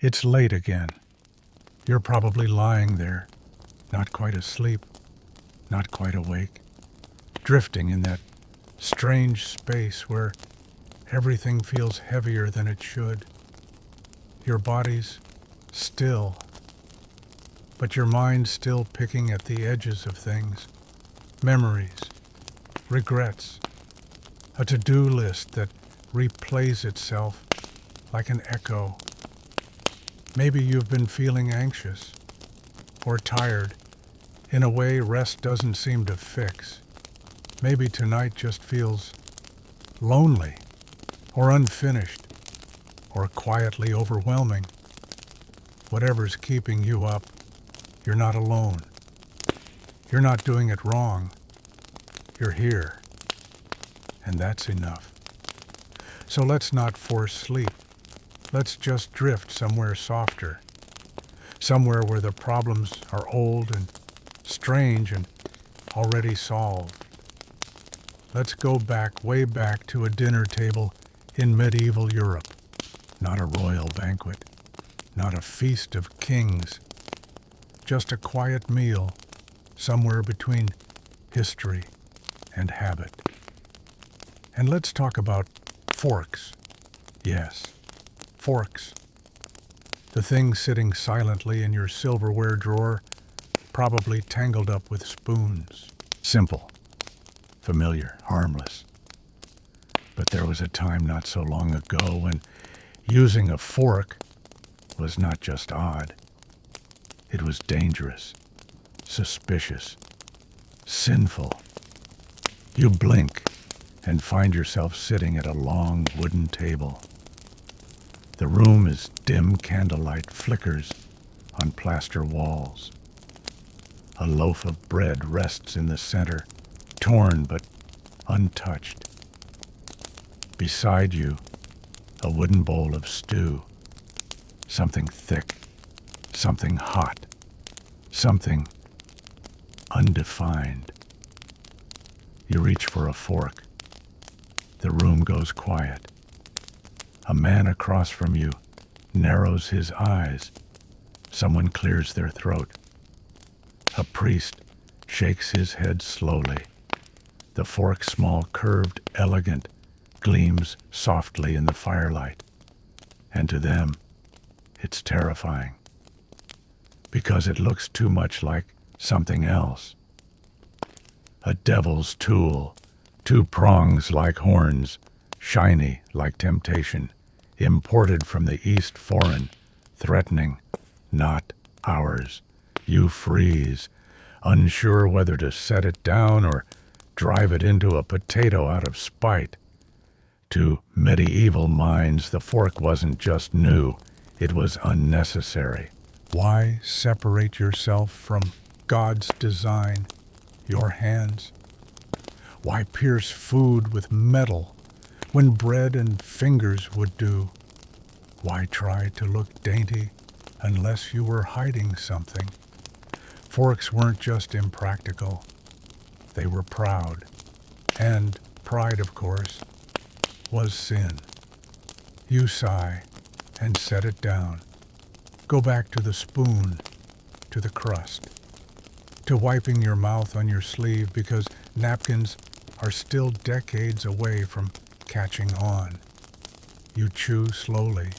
It's late again. You're probably lying there, not quite asleep, not quite awake, drifting in that strange space where everything feels heavier than it should. Your body's still, but your mind's still picking at the edges of things, memories, regrets, a to-do list that replays itself like an echo. Maybe you've been feeling anxious or tired in a way rest doesn't seem to fix. Maybe tonight just feels lonely or unfinished or quietly overwhelming. Whatever's keeping you up, you're not alone. You're not doing it wrong. You're here. And that's enough. So let's not force sleep. Let's just drift somewhere softer. Somewhere where the problems are old and strange and already solved. Let's go back, way back to a dinner table in medieval Europe. Not a royal banquet, not a feast of kings, just a quiet meal somewhere between history and habit. And let's talk about forks. Yes, forks. The thing sitting silently in your silverware drawer, probably tangled up with spoons. Simple, familiar, harmless. But there was a time not so long ago when using a fork was not just odd. It was dangerous, suspicious, sinful. You blink and find yourself sitting at a long wooden table. The room is dim candlelight flickers on plaster walls. A loaf of bread rests in the center, torn but untouched. Beside you, a wooden bowl of stew. Something thick, something hot, something undefined. You reach for a fork. The room goes quiet. A man across from you narrows his eyes. Someone clears their throat. A priest shakes his head slowly. The fork, small, curved, elegant, gleams softly in the firelight. And to them, it's terrifying. Because it looks too much like something else. A devil's tool, two prongs like horns, shiny like temptation, imported from the East, foreign, threatening, not ours. You freeze, unsure whether to set it down or drive it into a potato out of spite. To medieval minds, the fork wasn't just new, it was unnecessary. Why separate yourself from God's design, your hands? Why pierce food with metal when bread and fingers would do? Why try to look dainty unless you were hiding something? Forks weren't just impractical, they were proud. And pride, of course, was sin. You sigh and set it down. Go back to the spoon, to the crust, to wiping your mouth on your sleeve because napkins are still decades away from catching on. You chew slowly.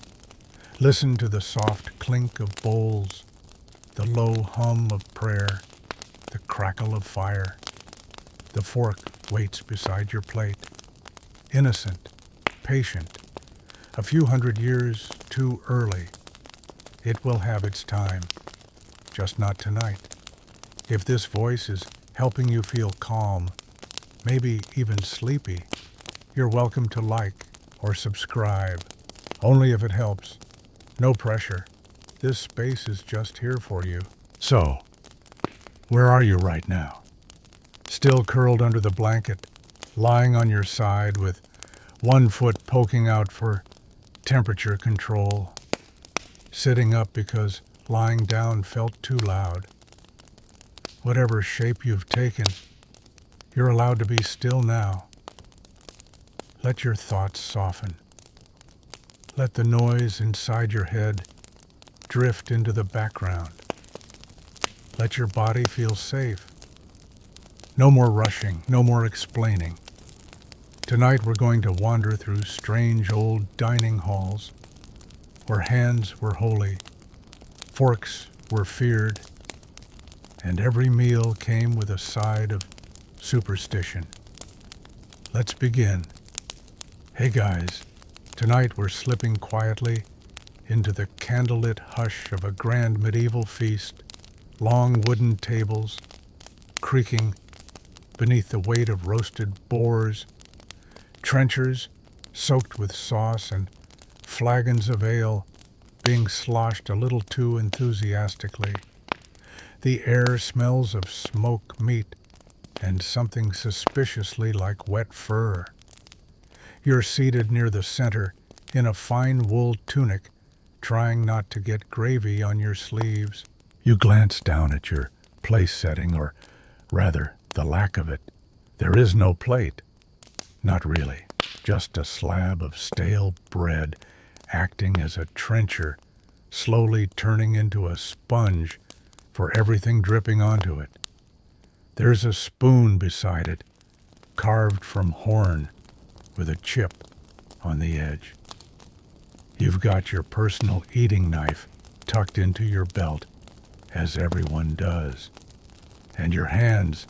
Listen to the soft clink of bowls, the low hum of prayer, the crackle of fire. The fork waits beside your plate, innocent, patient, a few hundred years too early. It will have its time, just not tonight. If this voice is helping you feel calm, maybe even sleepy, you're welcome to like or subscribe, only if it helps. No pressure. This space is just here for you. So, where are you right now? Still curled under the blanket, lying on your side with one foot poking out for temperature control, sitting up because lying down felt too loud. Whatever shape you've taken, you're allowed to be still now. Let your thoughts soften. Let the noise inside your head drift into the background. Let your body feel safe. No more rushing, no more explaining. Tonight we're going to wander through strange old dining halls where hands were holy, forks were feared, and every meal came with a side of superstition. Let's begin. Hey guys, tonight we're slipping quietly into the candlelit hush of a grand medieval feast, long wooden tables creaking beneath the weight of roasted boars, trenchers soaked with sauce, and flagons of ale being sloshed a little too enthusiastically. The air smells of smoked meat and something suspiciously like wet fur. You're seated near the center in a fine wool tunic, trying not to get gravy on your sleeves. You glance down at your place setting, or rather, the lack of it. There is no plate. Not really. Just a slab of stale bread acting as a trencher, slowly turning into a sponge for everything dripping onto it. There's a spoon beside it, carved from horn, with a chip on the edge. You've got your personal eating knife tucked into your belt, as everyone does. And your hands,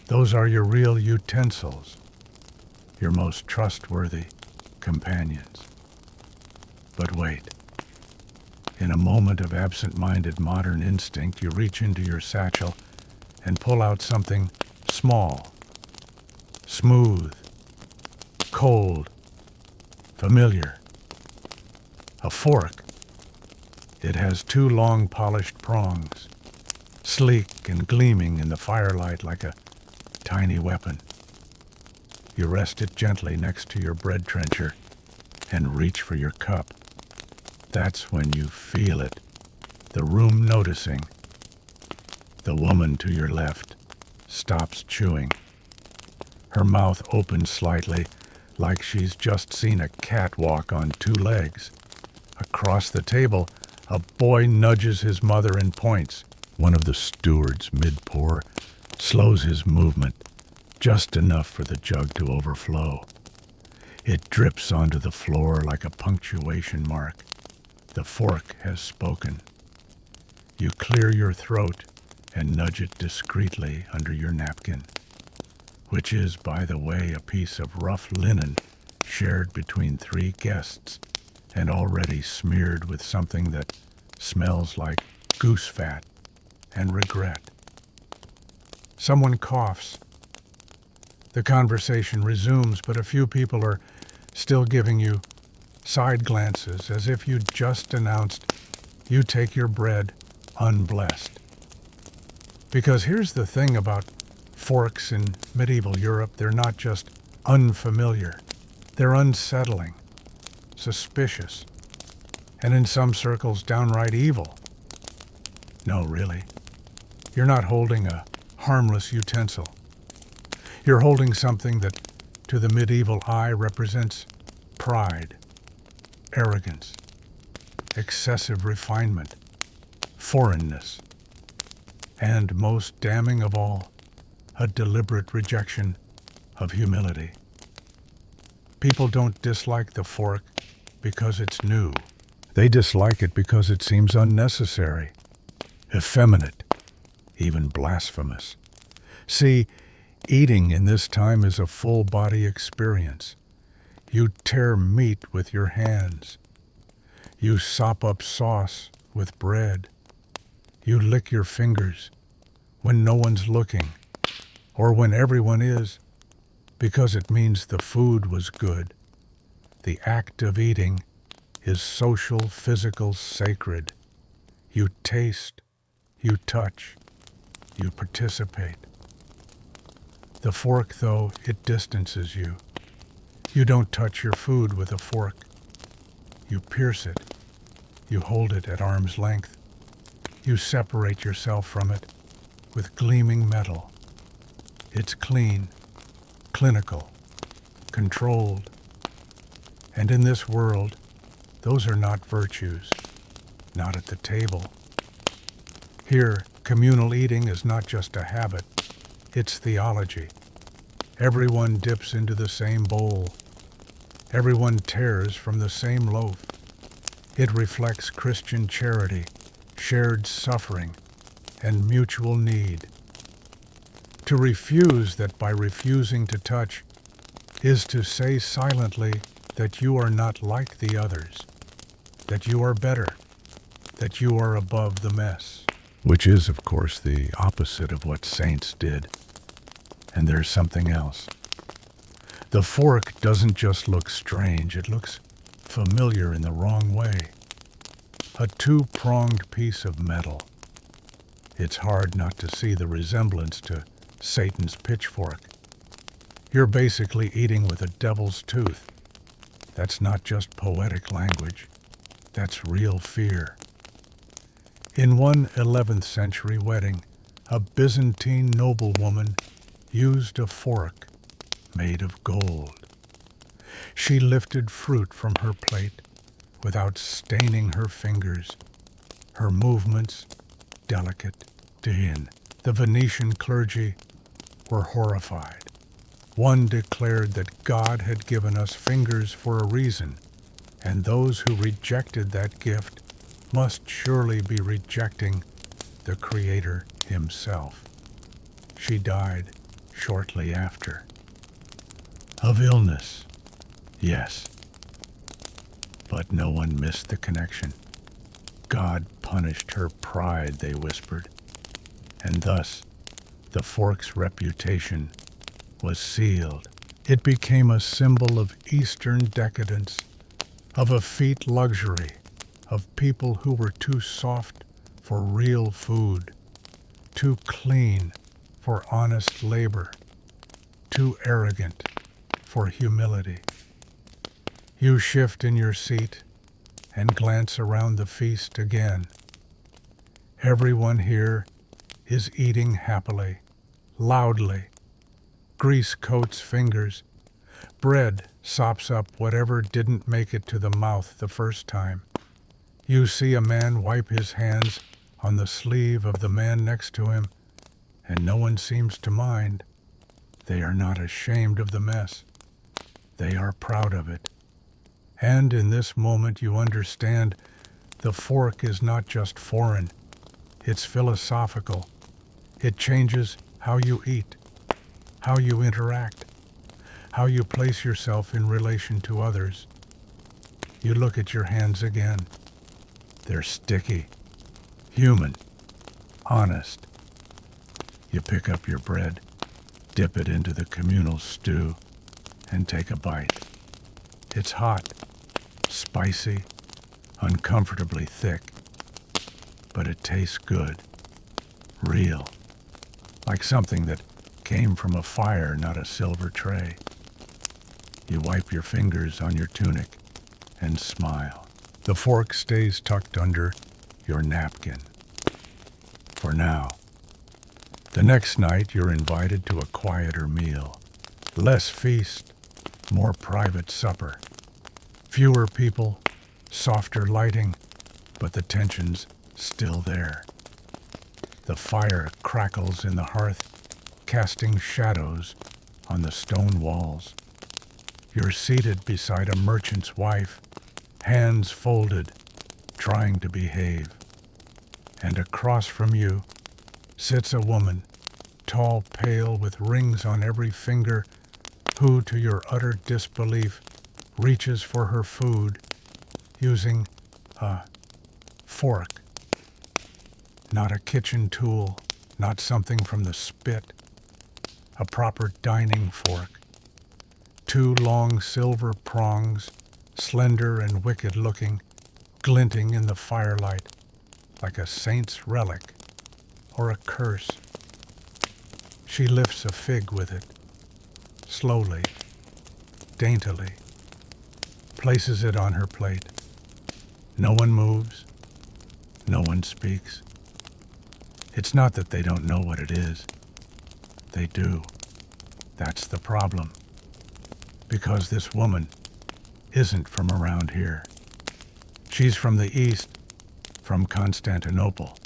those are your real utensils, your most trustworthy companions. But wait. In a moment of absent-minded modern instinct, you reach into your satchel and pull out something small, smooth, cold, familiar. A fork. It has two long polished prongs, sleek and gleaming in the firelight like a tiny weapon. You rest it gently next to your bread trencher and reach for your cup. That's when you feel it, the room noticing. The woman to your left stops chewing. Her mouth opens slightly, like she's just seen a cat walk on two legs. Across the table, a boy nudges his mother and points. One of the stewards, mid-pour, slows his movement, just enough for the jug to overflow. It drips onto the floor like a punctuation mark. The fork has spoken. You clear your throat and nudge it discreetly under your napkin, which is, by the way, a piece of rough linen shared between three guests and already smeared with something that smells like goose fat and regret. Someone coughs. The conversation resumes, but a few people are still giving you side glances as if you'd just announced you take your bread unblessed. Because here's the thing about forks in medieval Europe, they're not just unfamiliar. They're unsettling, suspicious, and in some circles downright evil. No, really. You're not holding a harmless utensil. You're holding something that, to the medieval eye, represents pride, arrogance, excessive refinement, foreignness, and, most damning of all, a deliberate rejection of humility. People don't dislike the fork because it's new. They dislike it because it seems unnecessary, effeminate, even blasphemous. See, eating in this time is a full-body experience. You tear meat with your hands. You sop up sauce with bread. You lick your fingers when no one's looking, or when everyone is, because it means the food was good. The act of eating is social, physical, sacred. You taste, you touch, you participate. The fork, though, it distances you. You don't touch your food with a fork. You pierce it. You hold it at arm's length. You separate yourself from it with gleaming metal. It's clean, clinical, controlled. And in this world, those are not virtues. not at the table. Here, communal eating is not just a habit, it's theology. Everyone dips into the same bowl. Everyone tears from the same loaf. It reflects Christian charity, shared suffering, and mutual need. To refuse that by refusing to touch is to say silently that you are not like the others, that you are better, that you are above the mess. Which is, of course, the opposite of what saints did. And there's something else. The fork doesn't just look strange, it looks familiar in the wrong way. A two-pronged piece of metal. It's hard not to see the resemblance to Satan's pitchfork. You're basically eating with a devil's tooth. That's not just poetic language. That's real fear. In one 11th century wedding, a Byzantine noblewoman used a fork made of gold. She lifted fruit from her plate without staining her fingers, her movements delicate to hin. The Venetian clergy were horrified. One declared that God had given us fingers for a reason, and those who rejected that gift must surely be rejecting the Creator himself. She died shortly after. Of illness, yes. But no one missed the connection. God punished her pride, they whispered, and thus the fork's reputation was sealed. It became a symbol of Eastern decadence, of effete luxury, of people who were too soft for real food, too clean for honest labor, too arrogant for humility. You shift in your seat and glance around the feast again. Everyone here is eating happily, loudly. Grease coats fingers. Bread sops up whatever didn't make it to the mouth the first time. You see a man wipe his hands on the sleeve of the man next to him, and no one seems to mind. They are not ashamed of the mess. They are proud of it. And in this moment you understand the fork is not just foreign, it's philosophical. It changes how you eat, how you interact, how you place yourself in relation to others. You look at your hands again. They're sticky, human, honest. You pick up your bread, dip it into the communal stew, and take a bite. It's hot, spicy, uncomfortably thick, but it tastes good, real, like something that came from a fire, not a silver tray. You wipe your fingers on your tunic and smile. The fork stays tucked under your napkin. For now. The next night you're invited to a quieter meal. Less feast, more private supper. Fewer people, softer lighting, but the tension's still there. The fire crackles in the hearth, casting shadows on the stone walls. You're seated beside a merchant's wife, hands folded, trying to behave. And across from you sits a woman, tall, pale, with rings on every finger, who, to your utter disbelief, reaches for her food using a fork. Not a kitchen tool, not something from the spit. A proper dining fork. Two long silver prongs, slender and wicked-looking, glinting in the firelight, like a saint's relic or a curse. She lifts a fig with it, slowly, daintily, places it on her plate. No one moves, no one speaks. It's not that they don't know what it is. They do. That's the problem. Because this woman isn't from around here. She's from the east, from Constantinople,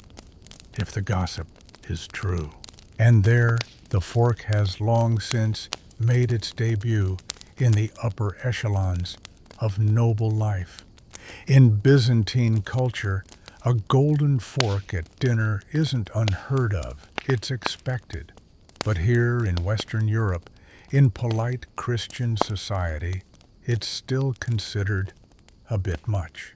if the gossip is true. And there, the fork has long since made its debut in the upper echelons of noble life. In Byzantine culture, a golden fork at dinner isn't unheard of, it's expected. But here in Western Europe, in polite Christian society, it's still considered a bit much.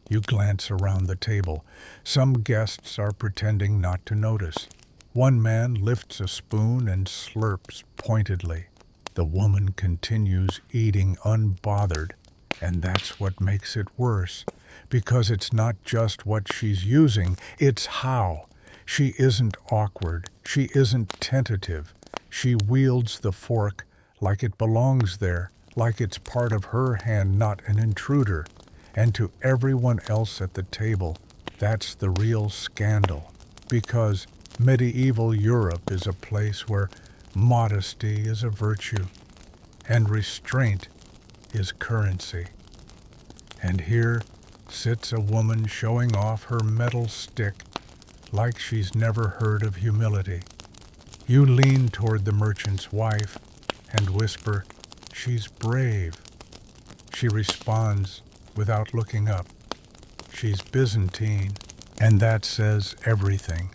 You glance around the table. Some guests are pretending not to notice. One man lifts a spoon and slurps pointedly. The woman continues eating unbothered, and that's what makes it worse, because it's not just what she's using, it's how. She isn't awkward, she isn't tentative. She wields the fork like it belongs there, like it's part of her hand, not an intruder. And to everyone else at the table, that's the real scandal, because medieval Europe is a place where modesty is a virtue and restraint is currency. And here sits a woman showing off her metal stick like she's never heard of humility. You lean toward the merchant's wife and whisper, "She's brave." She responds without looking up, "She's Byzantine," and that says everything.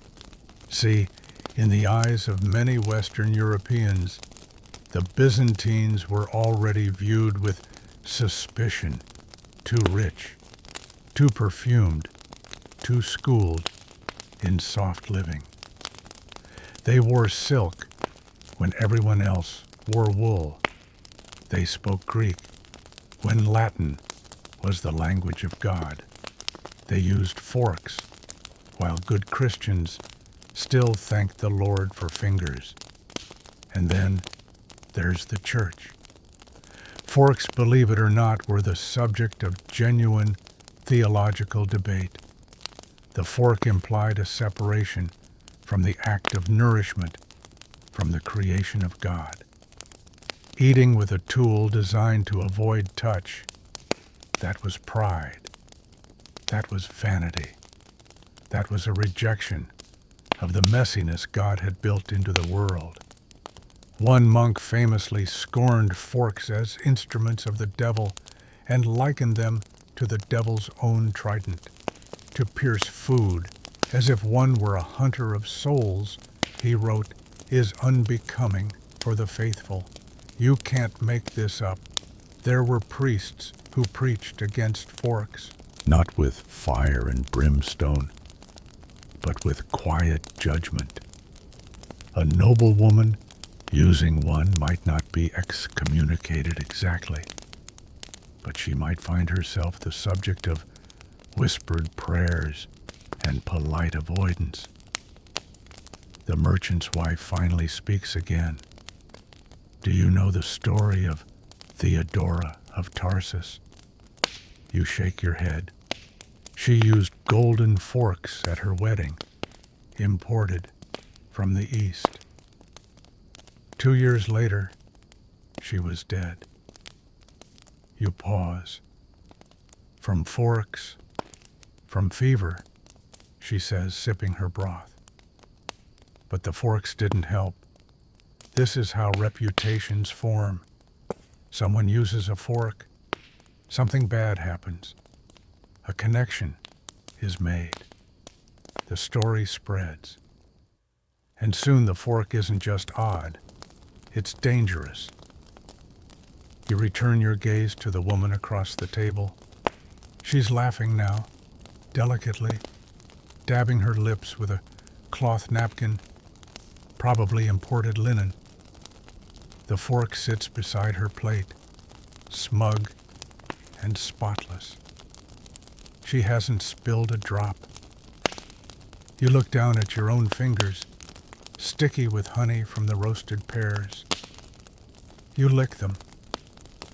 See, in the eyes of many Western Europeans, the Byzantines were already viewed with suspicion, too rich, too perfumed, too schooled in soft living. They wore silk when everyone else wore wool. They spoke Greek when Latin was the language of God. They used forks, while good Christians still thanked the Lord for fingers. And then there's the church. Forks, believe it or not, were the subject of genuine theological debate. The fork implied a separation from the act of nourishment, from the creation of God. Eating with a tool designed to avoid touch, that was pride. That was vanity. That was a rejection of the messiness God had built into the world. One monk famously scorned forks as instruments of the devil and likened them to the devil's own trident. To pierce food, as if one were a hunter of souls, he wrote, is unbecoming for the faithful. You can't make this up. There were priests who preached against forks, not with fire and brimstone, but with quiet judgment. A noble woman using one might not be excommunicated exactly, but she might find herself the subject of whispered prayers and polite avoidance. The merchant's wife finally speaks again. Do you know the story of Theodora of Tarsus? You shake your head. She used golden forks at her wedding, imported from the East. 2 years later, she was dead. You pause. From forks, from fever, she says, sipping her broth. But the forks didn't help. This is how reputations form. Someone uses a fork, something bad happens. A connection is made. The story spreads. And soon the fork isn't just odd, it's dangerous. You return your gaze to the woman across the table. She's laughing now, delicately, dabbing her lips with a cloth napkin, probably imported linen. The fork sits beside her plate, smug and spotless. She hasn't spilled a drop. You look down at your own fingers, sticky with honey from the roasted pears. You lick them,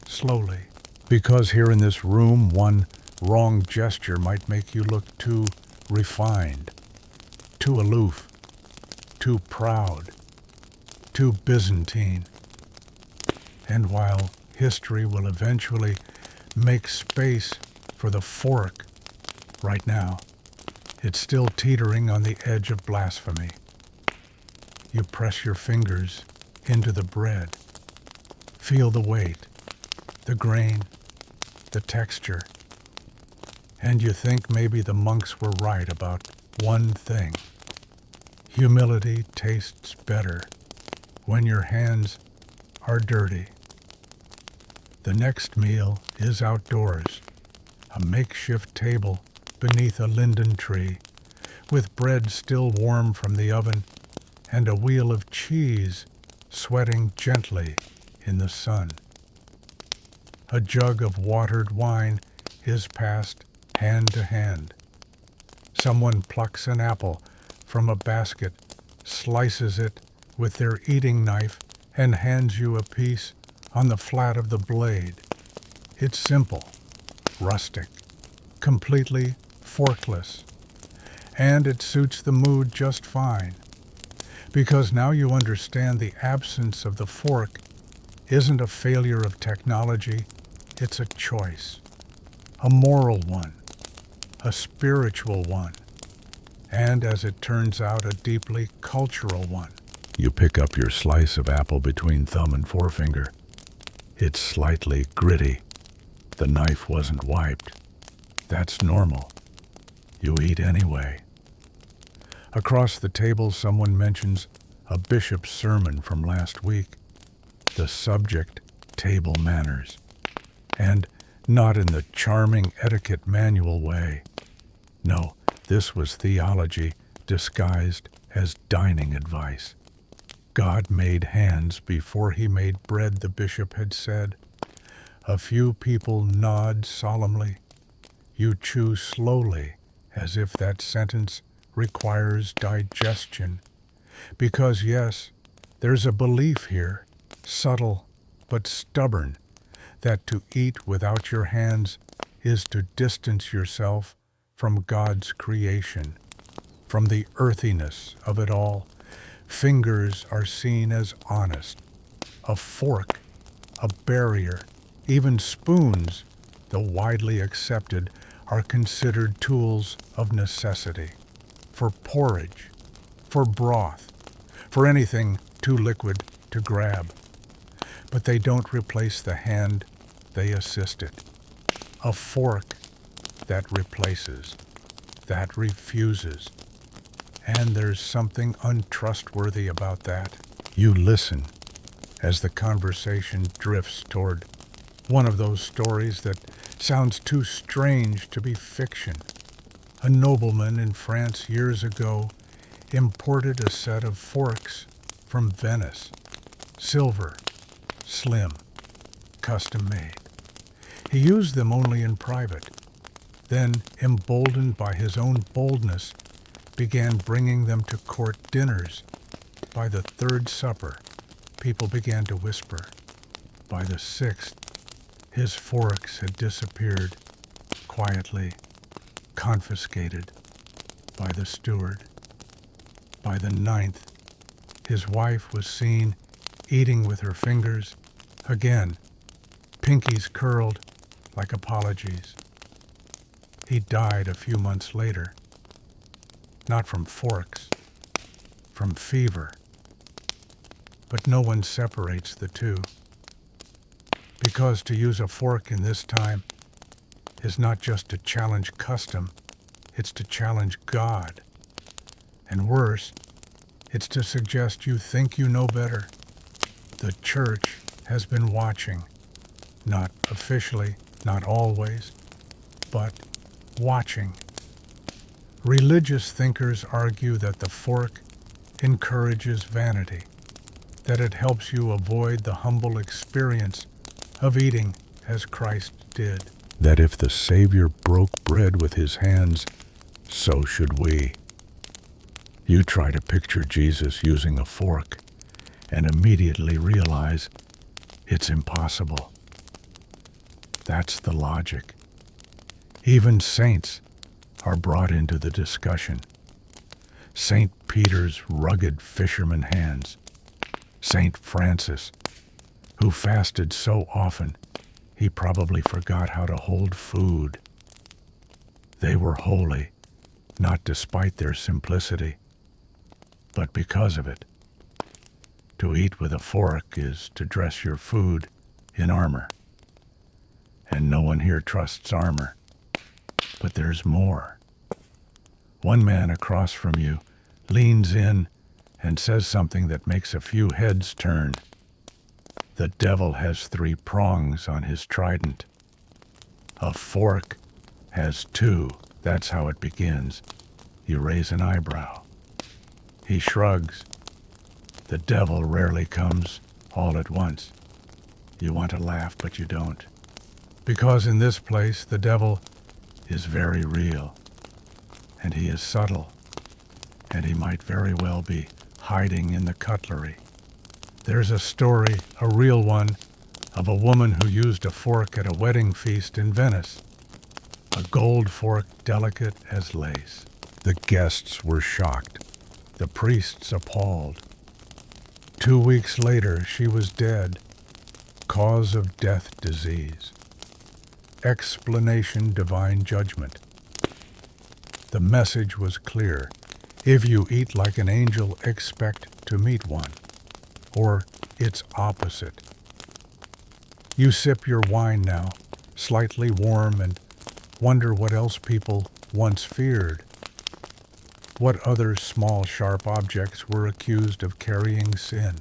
slowly, because here in this room, one wrong gesture might make you look too refined, too aloof, too proud, too Byzantine. And while history will eventually make space for the fork, right now, It's still teetering on the edge of blasphemy. You press your fingers into the bread. Feel the weight, the grain, the texture. And you think maybe the monks were right about one thing. Humility tastes better when your hands are dirty. The next meal is outdoors, a makeshift table beneath a linden tree, with bread still warm from the oven and a wheel of cheese sweating gently in the sun. A jug of watered wine is passed hand to hand. Someone plucks an apple from a basket, slices it with their eating knife, and hands you a piece on the flat of the blade. It's simple, rustic, completely forkless, and it suits the mood just fine, because now you understand the absence of the fork isn't a failure of technology, it's a choice, a moral one, a spiritual one, and as it turns out, a deeply cultural one. You pick up your slice of apple between thumb and forefinger. It's slightly gritty. The knife wasn't wiped. That's normal. You eat anyway. Across the table, someone mentions a bishop's sermon from last week. The subject, table manners. And not in the charming etiquette manual way. No, this was theology disguised as dining advice. God made hands before he made bread, the bishop had said. A few people nod solemnly. You chew slowly, as if that sentence requires digestion. Because yes, there's a belief here, subtle but stubborn, that to eat without your hands is to distance yourself from God's creation, from the earthiness of it all. Fingers are seen as honest. A fork, a barrier, even spoons, though widely accepted, are considered tools of necessity. For porridge, for broth, for anything too liquid to grab. But they don't replace the hand, they assist it. A fork that replaces, that refuses. And there's something untrustworthy about that. You listen as the conversation drifts toward one of those stories that sounds too strange to be fiction. A nobleman in France years ago imported a set of forks from Venice. Silver, slim, custom made. He used them only in private. Then, emboldened by his own boldness, began bringing them to court dinners. By the third supper, people began to whisper. By the sixth, his forks had disappeared, quietly, confiscated by the steward. By the ninth, his wife was seen eating with her fingers, again, pinkies curled like apologies. He died a few months later. Not from forks, from fever. But no one separates the two. Because to use a fork in this time is not just to challenge custom, it's to challenge God. And worse, it's to suggest you think you know better. The church has been watching, not officially, not always, but watching. Religious thinkers argue that the fork encourages vanity, that it helps you avoid the humble experience of eating as Christ did. That if the Savior broke bread with his hands, so should we. You try to picture Jesus using a fork and immediately realize it's impossible. That's the logic. Even saints are brought into the discussion. St. Peter's rugged fisherman hands. St. Francis, who fasted so often he probably forgot how to hold food. They were holy, not despite their simplicity, but because of it. To eat with a fork is to dress your food in armor. And no one here trusts armor. But there's more. One man across from you leans in and says something that makes a few heads turn. The devil has 3 prongs on his trident. A fork has 2. That's how it begins. You raise an eyebrow. He shrugs. The devil rarely comes all at once. You want to laugh, but you don't. Because in this place, the devil is very real. And he is subtle. And he might very well be hiding in the cutlery. There's a story, a real one, of a woman who used a fork at a wedding feast in Venice. A gold fork delicate as lace. The guests were shocked. The priests appalled. 2 weeks later, she was dead. Cause of death, disease. Explanation, divine judgment. The message was clear. If you eat like an angel, expect to meet one. Or its opposite. You sip your wine now, slightly warm, and wonder what else people once feared. What other small, sharp objects were accused of carrying sin?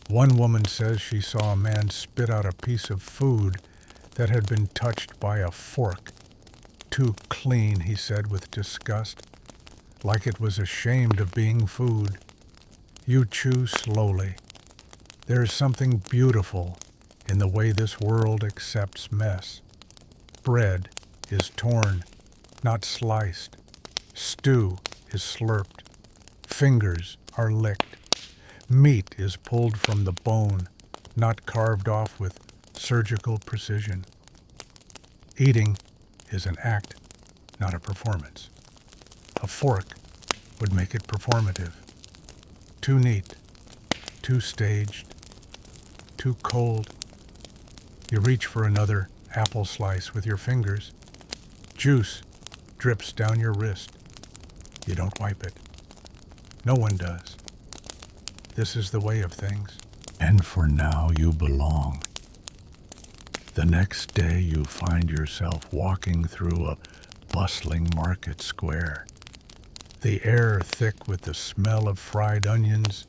One woman says she saw a man spit out a piece of food that had been touched by a fork. Too clean, he said with disgust, like it was ashamed of being food. You chew slowly. There is something beautiful in the way this world accepts mess. Bread is torn, not sliced. Stew is slurped. Fingers are licked. Meat is pulled from the bone, not carved off with surgical precision. Eating is an act, not a performance. A fork would make it performative. Too neat, too staged, too cold. You reach for another apple slice with your fingers. Juice drips down your wrist. You don't wipe it. No one does. This is the way of things. And for now you belong. The next day you find yourself walking through a bustling market square. The air thick with the smell of fried onions,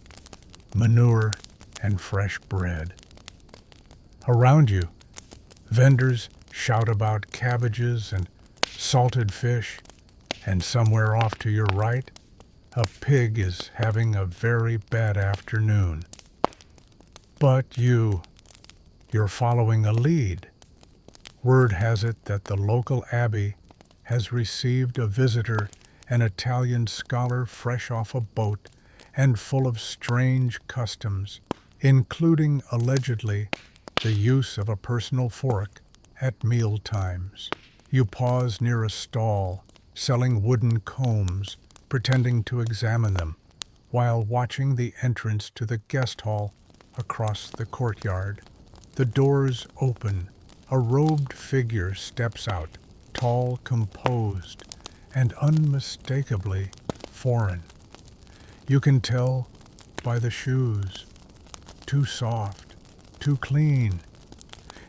manure, and fresh bread. Around you, vendors shout about cabbages and salted fish, and somewhere off to your right, a pig is having a very bad afternoon. But you're following a lead. Word has it that the local abbey has received a visitor, an Italian scholar fresh off a boat and full of strange customs, including, allegedly, the use of a personal fork at meal times. You pause near a stall, selling wooden combs, pretending to examine them, while watching the entrance to the guest hall across the courtyard. The doors open. A robed figure steps out, tall, composed, and unmistakably foreign. You can tell by the shoes. Too soft, too clean.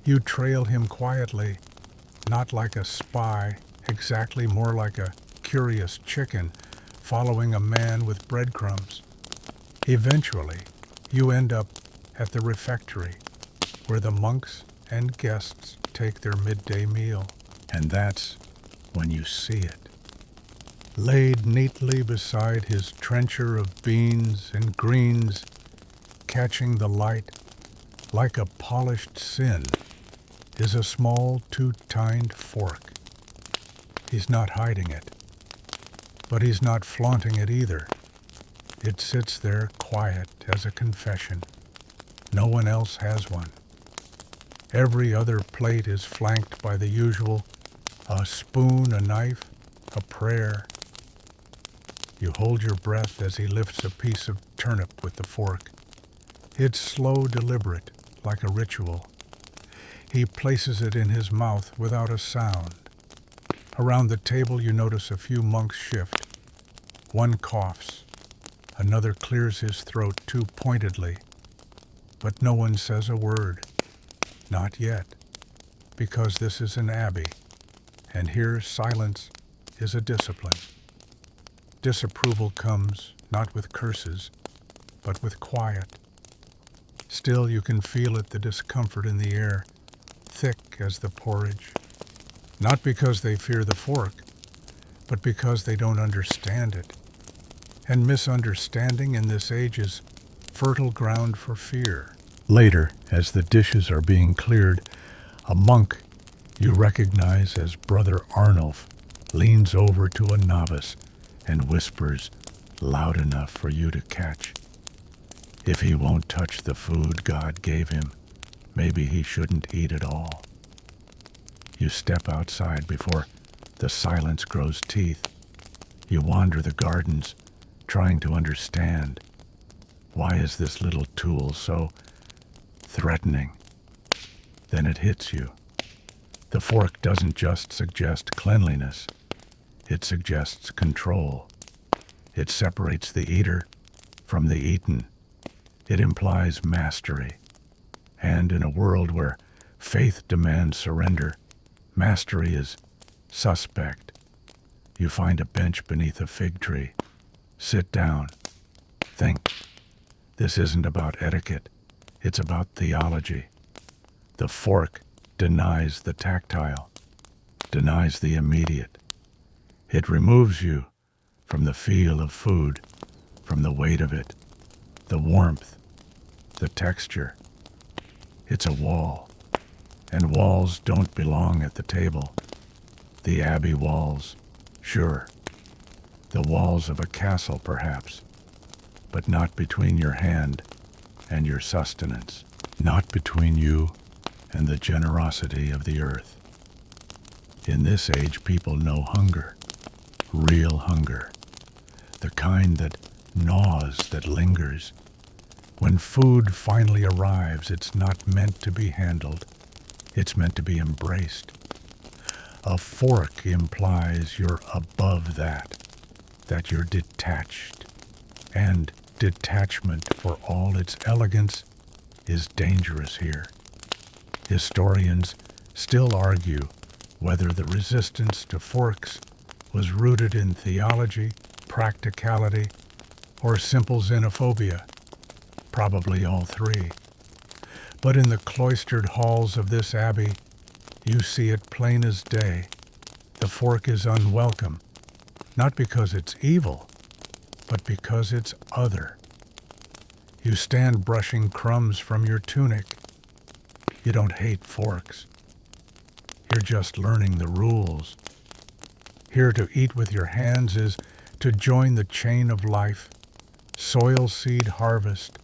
You trail him quietly, not like a spy, exactly more like a curious chicken following a man with breadcrumbs. Eventually, you end up at the refectory, where the monks and guests take their midday meal. And that's when you see it. Laid neatly beside his trencher of beans and greens, catching the light like a polished sin, is a small two-tined fork. He's not hiding it, but he's not flaunting it either. It sits there quiet as a confession. No one else has one. Every other plate is flanked by the usual, a spoon, a knife, a prayer. You hold your breath as he lifts a piece of turnip with the fork. It's slow, deliberate, like a ritual. He places it in his mouth without a sound. Around the table you notice a few monks shift. One coughs, another clears his throat too pointedly, but no one says a word. Not yet, because this is an abbey, and here silence is a discipline. Disapproval comes not with curses, but with quiet. Still you can feel it, the discomfort in the air, thick as the porridge. Not because they fear the fork, but because they don't understand it. And misunderstanding in this age is fertile ground for fear. Later, as the dishes are being cleared, a monk you recognize as Brother Arnulf leans over to a novice and whispers loud enough for you to catch. If he won't touch the food God gave him, maybe he shouldn't eat at all. You step outside before the silence grows teeth. You wander the gardens, trying to understand. Why is this little tool so threatening? Then it hits you. The fork doesn't just suggest cleanliness, it suggests control. It separates the eater from the eaten. It implies mastery. And in a world where faith demands surrender, mastery is suspect. You find a bench beneath a fig tree. Sit down. Think. This isn't about etiquette. It's about theology. The fork denies the tactile, denies the immediate. It removes you from the feel of food, from the weight of it, the warmth, the texture. It's a wall, and walls don't belong at the table. The abbey walls, sure. The walls of a castle, perhaps, but not between your hand and your sustenance, not between you and the generosity of the earth. In this age, people know hunger, real hunger, the kind that gnaws, that lingers. When food finally arrives, it's not meant to be handled, it's meant to be embraced. A fork implies you're above that you're detached. And detachment, for all its elegance, is dangerous here. Historians still argue whether the resistance to forks was rooted in theology, practicality, or simple xenophobia. Probably all three. But in the cloistered halls of this abbey, you see it plain as day. The fork is unwelcome, not because it's evil, but because it's other. You stand brushing crumbs from your tunic. You don't hate forks. You're just learning the rules. Here to eat with your hands is to join the chain of life, soil, seed, harvest,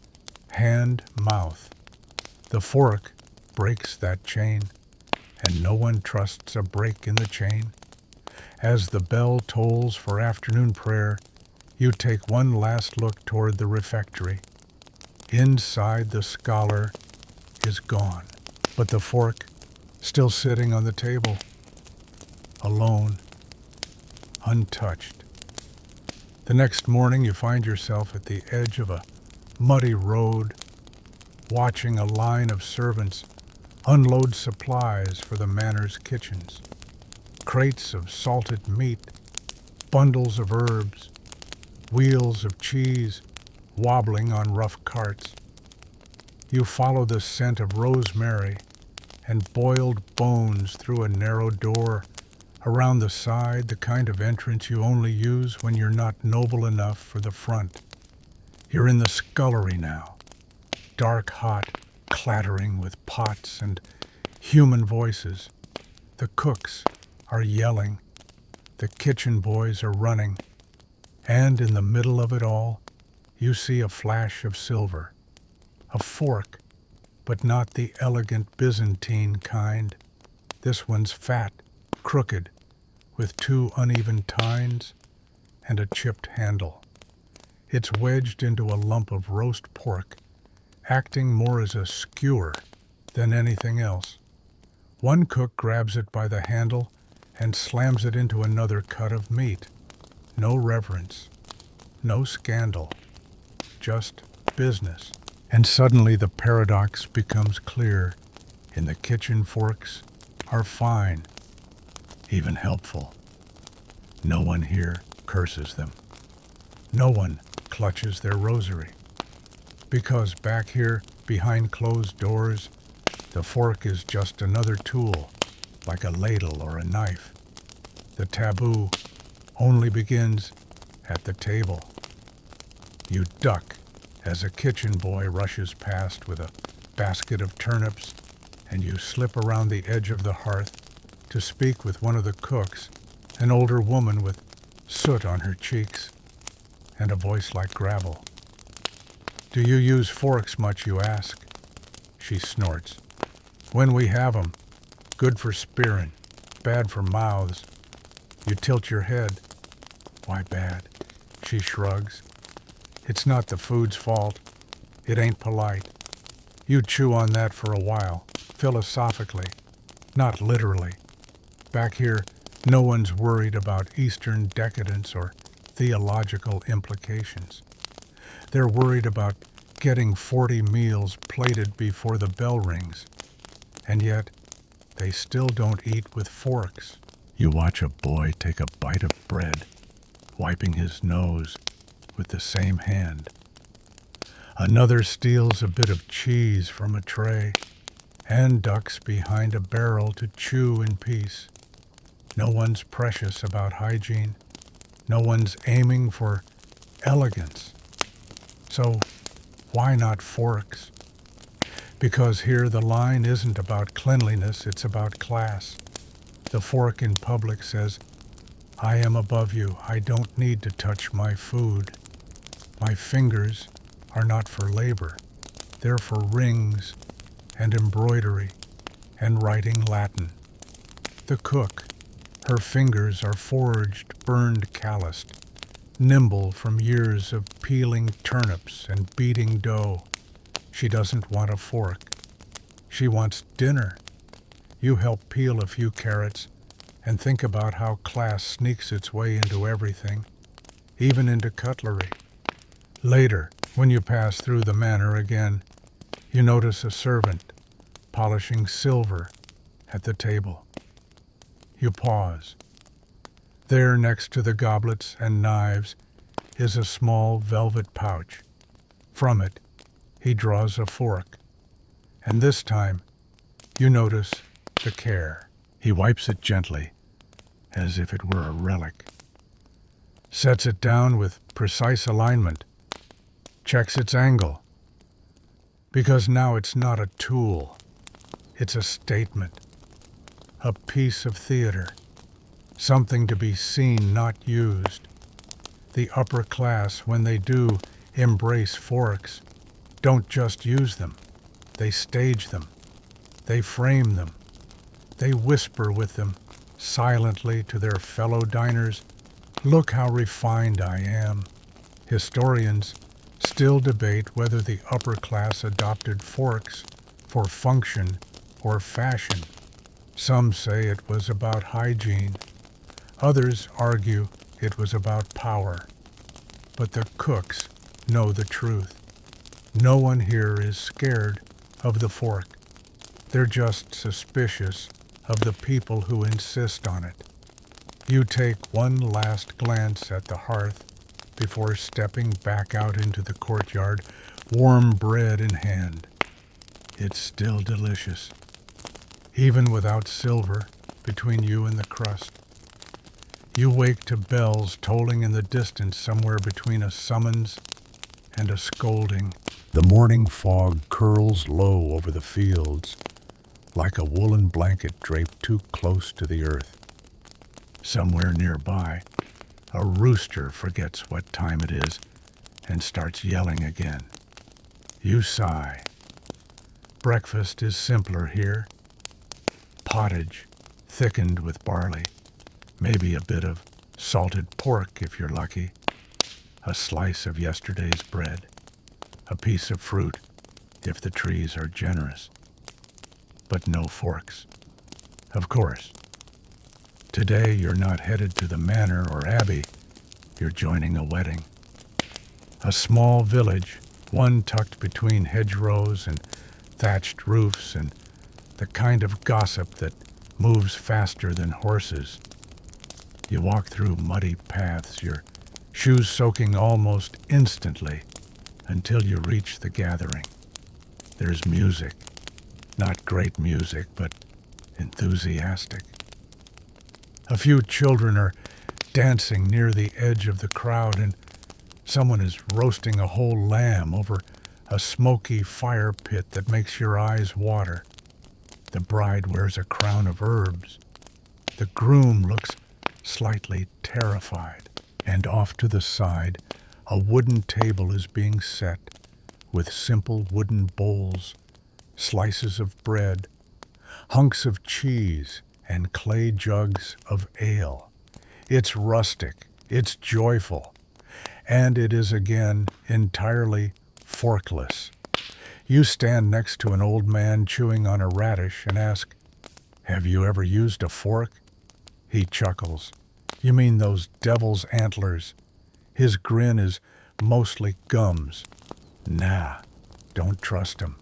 hand, mouth. The fork breaks that chain, and no one trusts a break in the chain. As the bell tolls for afternoon prayer, you take one last look toward the refectory. Inside, the scholar is gone, but the fork still sitting on the table, alone, untouched. The next morning you find yourself at the edge of a muddy road, watching a line of servants unload supplies for the manor's kitchens. Crates of salted meat, bundles of herbs, wheels of cheese wobbling on rough carts. You follow the scent of rosemary and boiled bones through a narrow door. Around the side, the kind of entrance you only use when you're not noble enough for the front. You're in the scullery now, dark hot, clattering with pots and human voices. The cooks are yelling, the kitchen boys are running, and in the middle of it all, you see a flash of silver, a fork, but not the elegant Byzantine kind. This one's fat, crooked, with two uneven tines and a chipped handle. It's wedged into a lump of roast pork, acting more as a skewer than anything else. One cook grabs it by the handle and slams it into another cut of meat. No reverence, no scandal, just business. And suddenly the paradox becomes clear. In the kitchen, forks are fine, even helpful. No one here curses them. No one clutches their rosary. Because back here, behind closed doors, the fork is just another tool, like a ladle or a knife. The taboo only begins at the table. You duck as a kitchen boy rushes past with a basket of turnips, and you slip around the edge of the hearth to speak with one of the cooks, an older woman with soot on her cheeks and a voice like gravel. "Do you use forks much, you ask?" She snorts. "When we have 'em, good for spearing, bad for mouths." You tilt your head. "Why bad?" She shrugs. "It's not the food's fault. It ain't polite. You chew on that for a while, philosophically, not literally. Back here, no one's worried about Eastern decadence or theological implications. They're worried about getting 40 meals plated before the bell rings. And yet, they still don't eat with forks. You watch a boy take a bite of bread, wiping his nose with the same hand. Another steals a bit of cheese from a tray and ducks behind a barrel to chew in peace. No one's precious about hygiene. No one's aiming for elegance. So why not forks? Because here the line isn't about cleanliness, it's about class. The fork in public says, "I am above you. I don't need to touch my food. My fingers are not for labor. They're for rings and embroidery and writing Latin." The cook, her fingers are forged, burned, calloused, nimble from years of peeling turnips and beating dough. She doesn't want a fork. She wants dinner. You help peel a few carrots and think about how class sneaks its way into everything, even into cutlery. Later, when you pass through the manor again, you notice a servant polishing silver at the table. You pause. There, next to the goblets and knives, is a small velvet pouch. From it, he draws a fork. And this time, you notice the care. He wipes it gently, as if it were a relic. Sets it down with precise alignment. Checks its angle. Because now it's not a tool. It's a statement. A piece of theater. Something to be seen, not used. The upper class, when they do embrace forks, don't just use them. They stage them. They frame them. They whisper with them silently to their fellow diners, "Look how refined I am." Historians still debate whether the upper class adopted forks for function or fashion. Some say it was about hygiene. Others argue it was about power. But the cooks know the truth. No one here is scared of the fork. They're just suspicious of the people who insist on it. You take one last glance at the hearth before stepping back out into the courtyard, warm bread in hand. It's still delicious, even without silver between you and the crust. You wake to bells tolling in the distance somewhere between a summons and a scolding. The morning fog curls low over the fields, like a woolen blanket draped too close to the earth. Somewhere nearby, a rooster forgets what time it is and starts yelling again. You sigh. Breakfast is simpler here. Pottage, thickened with barley. Maybe a bit of salted pork if you're lucky. A slice of yesterday's bread. A piece of fruit if the trees are generous. But no forks. Of course. Today you're not headed to the manor or abbey, you're joining a wedding. A small village, one tucked between hedgerows and thatched roofs and the kind of gossip that moves faster than horses. You walk through muddy paths, your shoes soaking almost instantly, until you reach the gathering. There's music. Not great music, but enthusiastic. A few children are dancing near the edge of the crowd, and someone is roasting a whole lamb over a smoky fire pit that makes your eyes water. The bride wears a crown of herbs. The groom looks slightly terrified, and off to the side, a wooden table is being set with simple wooden bowls, slices of bread, hunks of cheese, and clay jugs of ale. It's rustic, it's joyful, and it is again entirely forkless. You stand next to an old man chewing on a radish and ask, "Have you ever used a fork?" He chuckles. "You mean those devil's antlers?" His grin is mostly gums. Nah, don't trust him.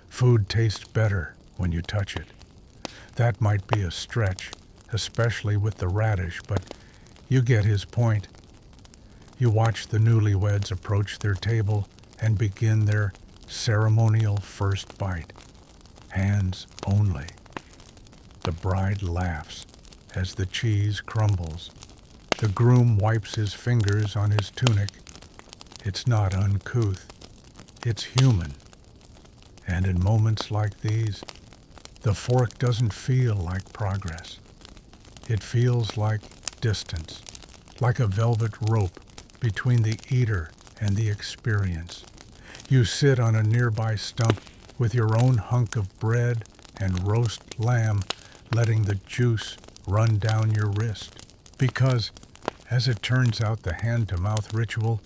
Food tastes better when you touch it. That might be a stretch, especially with the radish, but you get his point. You watch the newlyweds approach their table and begin their ceremonial first bite. Hands only. The bride laughs as the cheese crumbles. The groom wipes his fingers on his tunic. It's not uncouth. It's human. And in moments like these, the fork doesn't feel like progress. It feels like distance, like a velvet rope between the eater and the experience. You sit on a nearby stump with your own hunk of bread and roast lamb, letting the juice run down your wrist. Because, as it turns out, the hand-to-mouth ritual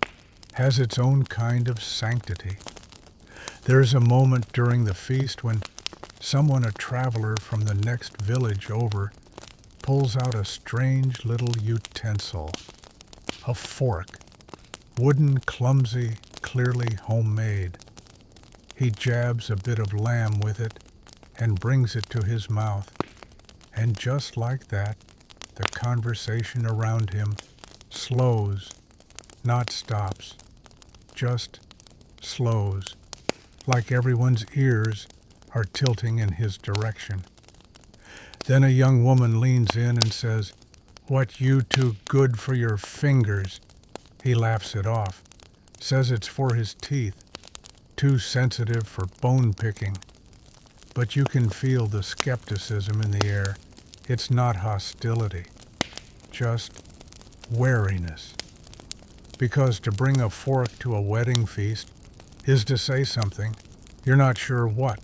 has its own kind of sanctity. There's a moment during the feast when someone, a traveler from the next village over, pulls out a strange little utensil, a fork, wooden, clumsy, clearly homemade. He jabs a bit of lamb with it and brings it to his mouth, and just like that, the conversation around him slows, not stops, just slows, like everyone's ears are tilting in his direction. Then a young woman leans in and says, "What you too good for your fingers?" He laughs it off, says it's for his teeth, too sensitive for bone picking. But you can feel the skepticism in the air. It's not hostility, just wariness. Because to bring a fork to a wedding feast is to say something. You're not sure what,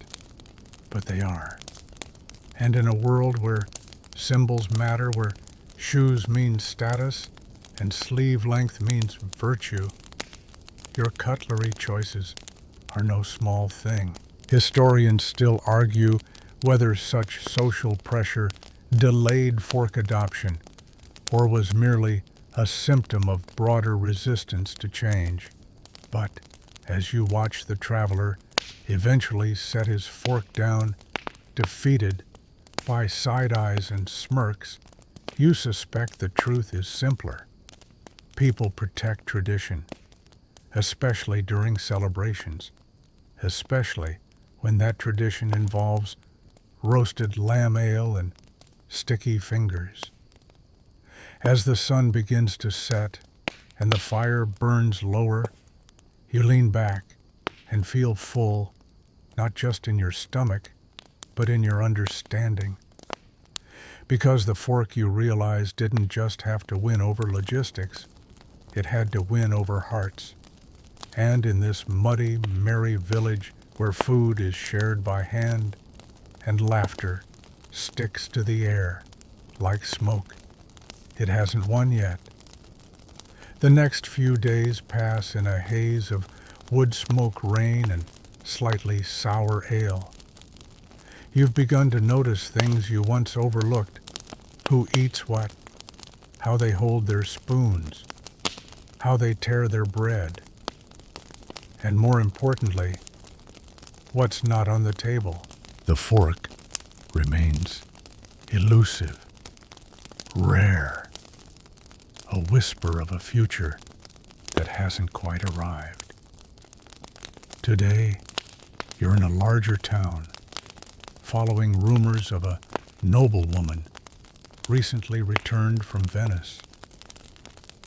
but they are. And in a world where symbols matter, where shoes mean status and sleeve length means virtue, your cutlery choices are no small thing. Historians still argue whether such social pressure delayed fork adoption or was merely a symptom of broader resistance to change. But as you watch the traveler eventually set his fork down, defeated by side eyes and smirks, you suspect the truth is simpler. People protect tradition, especially during celebrations, especially when that tradition involves roasted lamb ale and sticky fingers. As the sun begins to set and the fire burns lower, you lean back and feel full, not just in your stomach, but in your understanding. Because the fork, you realize, didn't just have to win over logistics, it had to win over hearts. And in this muddy, merry village where food is shared by hand and laughter sticks to the air like smoke, it hasn't won yet. The next few days pass in a haze of wood smoke rain and slightly sour ale. You've begun to notice things you once overlooked. Who eats what, how they hold their spoons, how they tear their bread, and more importantly, what's not on the table. The fork remains elusive, rare, a whisper of a future that hasn't quite arrived. Today, you're in a larger town, following rumors of a noblewoman recently returned from Venice.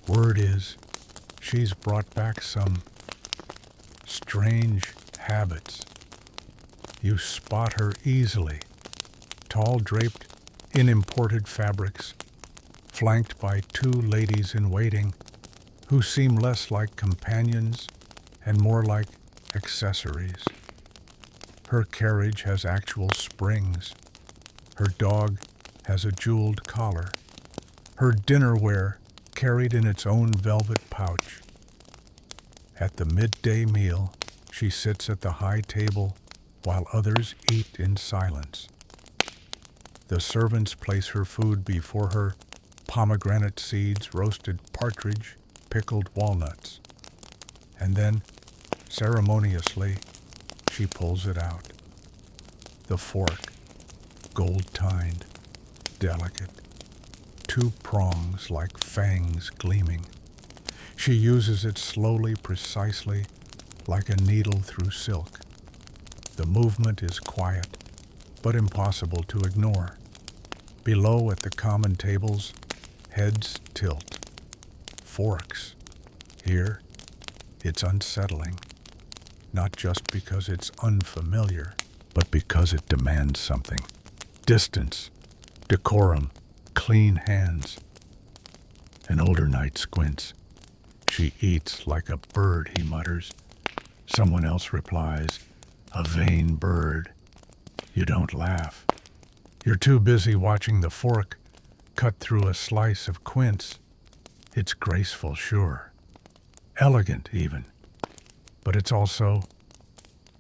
Word is she's brought back some strange habits. You spot her easily, tall draped in imported fabrics, flanked by two ladies-in-waiting who seem less like companions and more like accessories. Her carriage has actual springs. Her dog has a jeweled collar. Her dinnerware carried in its own velvet pouch. At the midday meal, she sits at the high table while others eat in silence. The servants place her food before her: pomegranate seeds, roasted partridge, pickled walnuts. And then, ceremoniously, she pulls it out. The fork, gold-tined, delicate, two prongs like fangs gleaming. She uses it slowly, precisely, like a needle through silk. The movement is quiet, but impossible to ignore. Below at the common tables, heads tilt. Forks. Here, it's unsettling. Not just because it's unfamiliar, but because it demands something. Distance, decorum, clean hands. An older knight squints. She eats like a bird, he mutters. Someone else replies, a vain bird. You don't laugh. You're too busy watching the fork cut through a slice of quince. It's graceful, sure. Elegant, even. But it's also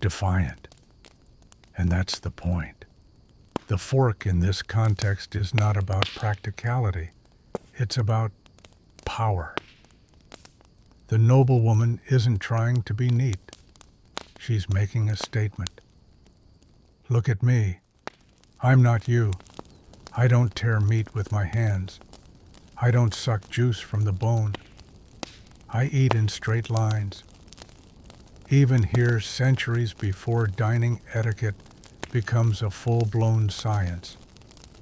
defiant. And that's the point. The fork in this context is not about practicality. It's about power. The noblewoman isn't trying to be neat. She's making a statement. Look at me. I'm not you. I don't tear meat with my hands. I don't suck juice from the bone. I eat in straight lines. Even here, centuries before dining etiquette becomes a full-blown science.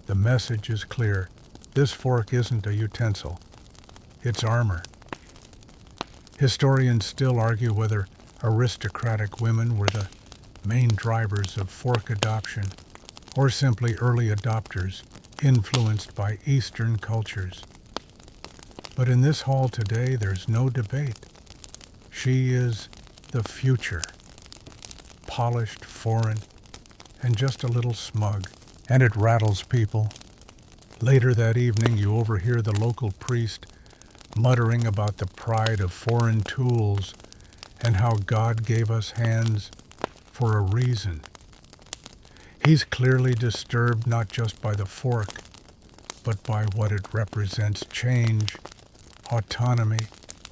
The message is clear. This fork isn't a utensil. It's armor. Historians still argue whether aristocratic women were the main drivers of fork adoption or simply early adopters influenced by Eastern cultures. But in this hall today, there's no debate. She is the future. Polished, foreign, and just a little smug. And it rattles people. Later that evening, you overhear the local priest muttering about the pride of foreign tools and how God gave us hands for a reason. He's clearly disturbed not just by the fork, but by what it represents: change, autonomy,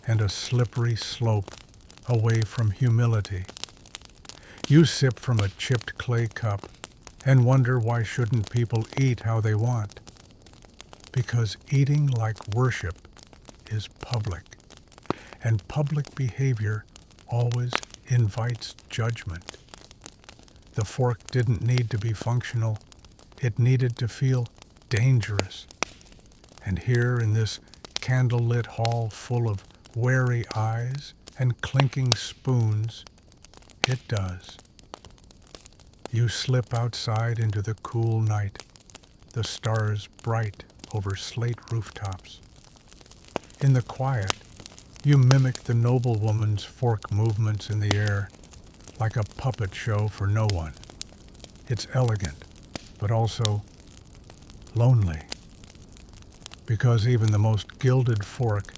and a slippery slope away from humility. You sip from a chipped clay cup and wonder why shouldn't people eat how they want? Because eating like worship is public, and public behavior always invites judgment. The fork didn't need to be functional. It needed to feel dangerous. And here in this candlelit hall full of wary eyes and clinking spoons, it does. You slip outside into the cool night, the stars bright over slate rooftops. In the quiet, you mimic the noblewoman's fork movements in the air, like a puppet show for no one. It's elegant, but also lonely. Because even the most gilded fork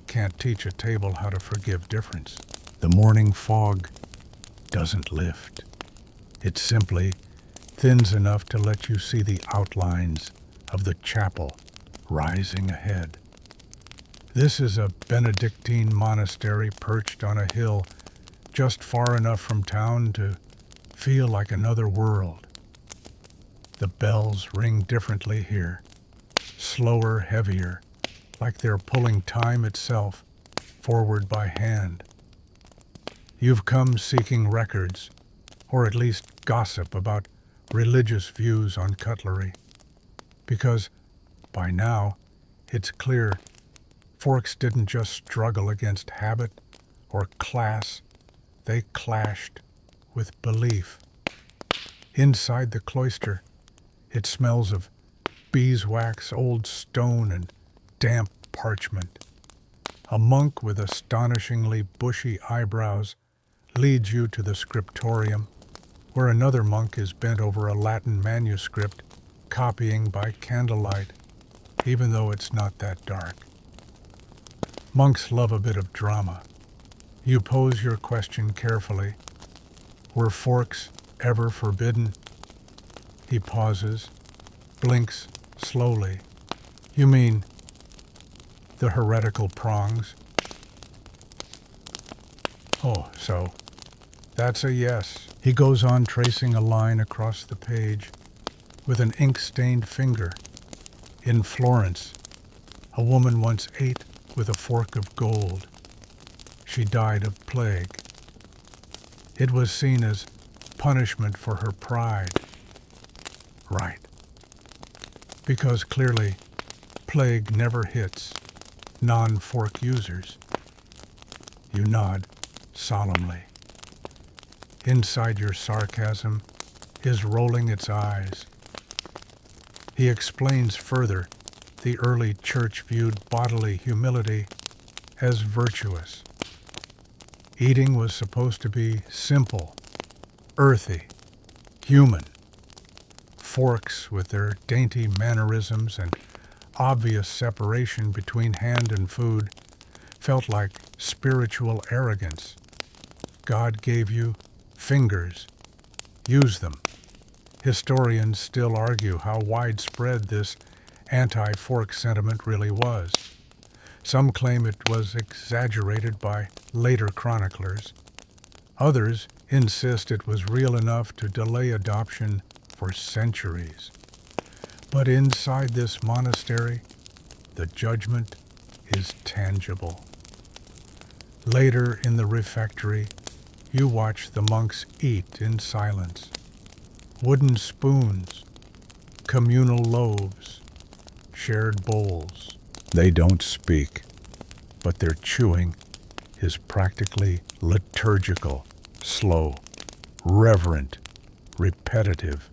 can't teach a table how to forgive difference. The morning fog doesn't lift. It simply thins enough to let you see the outlines of the chapel rising ahead. This is a Benedictine monastery perched on a hill just far enough from town to feel like another world. The bells ring differently here, slower, heavier, like they're pulling time itself forward by hand. You've come seeking records, or at least gossip about religious views on cutlery, because by now it's clear forks didn't just struggle against habit or class, they clashed with belief. Inside the cloister, it smells of beeswax, old stone, and damp parchment. A monk with astonishingly bushy eyebrows leads you to the scriptorium, where another monk is bent over a Latin manuscript, copying by candlelight, even though it's not that dark. Monks love a bit of drama. You pose your question carefully. Were forks ever forbidden? He pauses, blinks slowly. You mean the heretical prongs? Oh, so that's a yes. He goes on tracing a line across the page with an ink-stained finger. In Florence, a woman once ate with a fork of gold. She died of plague. It was seen as punishment for her pride. Right. Because clearly, plague never hits non-fork users. You nod solemnly. Inside your sarcasm is rolling its eyes. He explains further the early church viewed bodily humility as virtuous. Eating was supposed to be simple, earthy, human. Forks, with their dainty mannerisms and obvious separation between hand and food, felt like spiritual arrogance. God gave you fingers. Use them. Historians still argue how widespread this anti-fork sentiment really was. Some claim it was exaggerated by later chroniclers. Others insist it was real enough to delay adoption for centuries. But inside this monastery, the judgment is tangible. Later in the refectory, you watch the monks eat in silence. Wooden spoons, communal loaves, shared bowls. They don't speak, but their chewing is practically liturgical, slow, reverent, repetitive.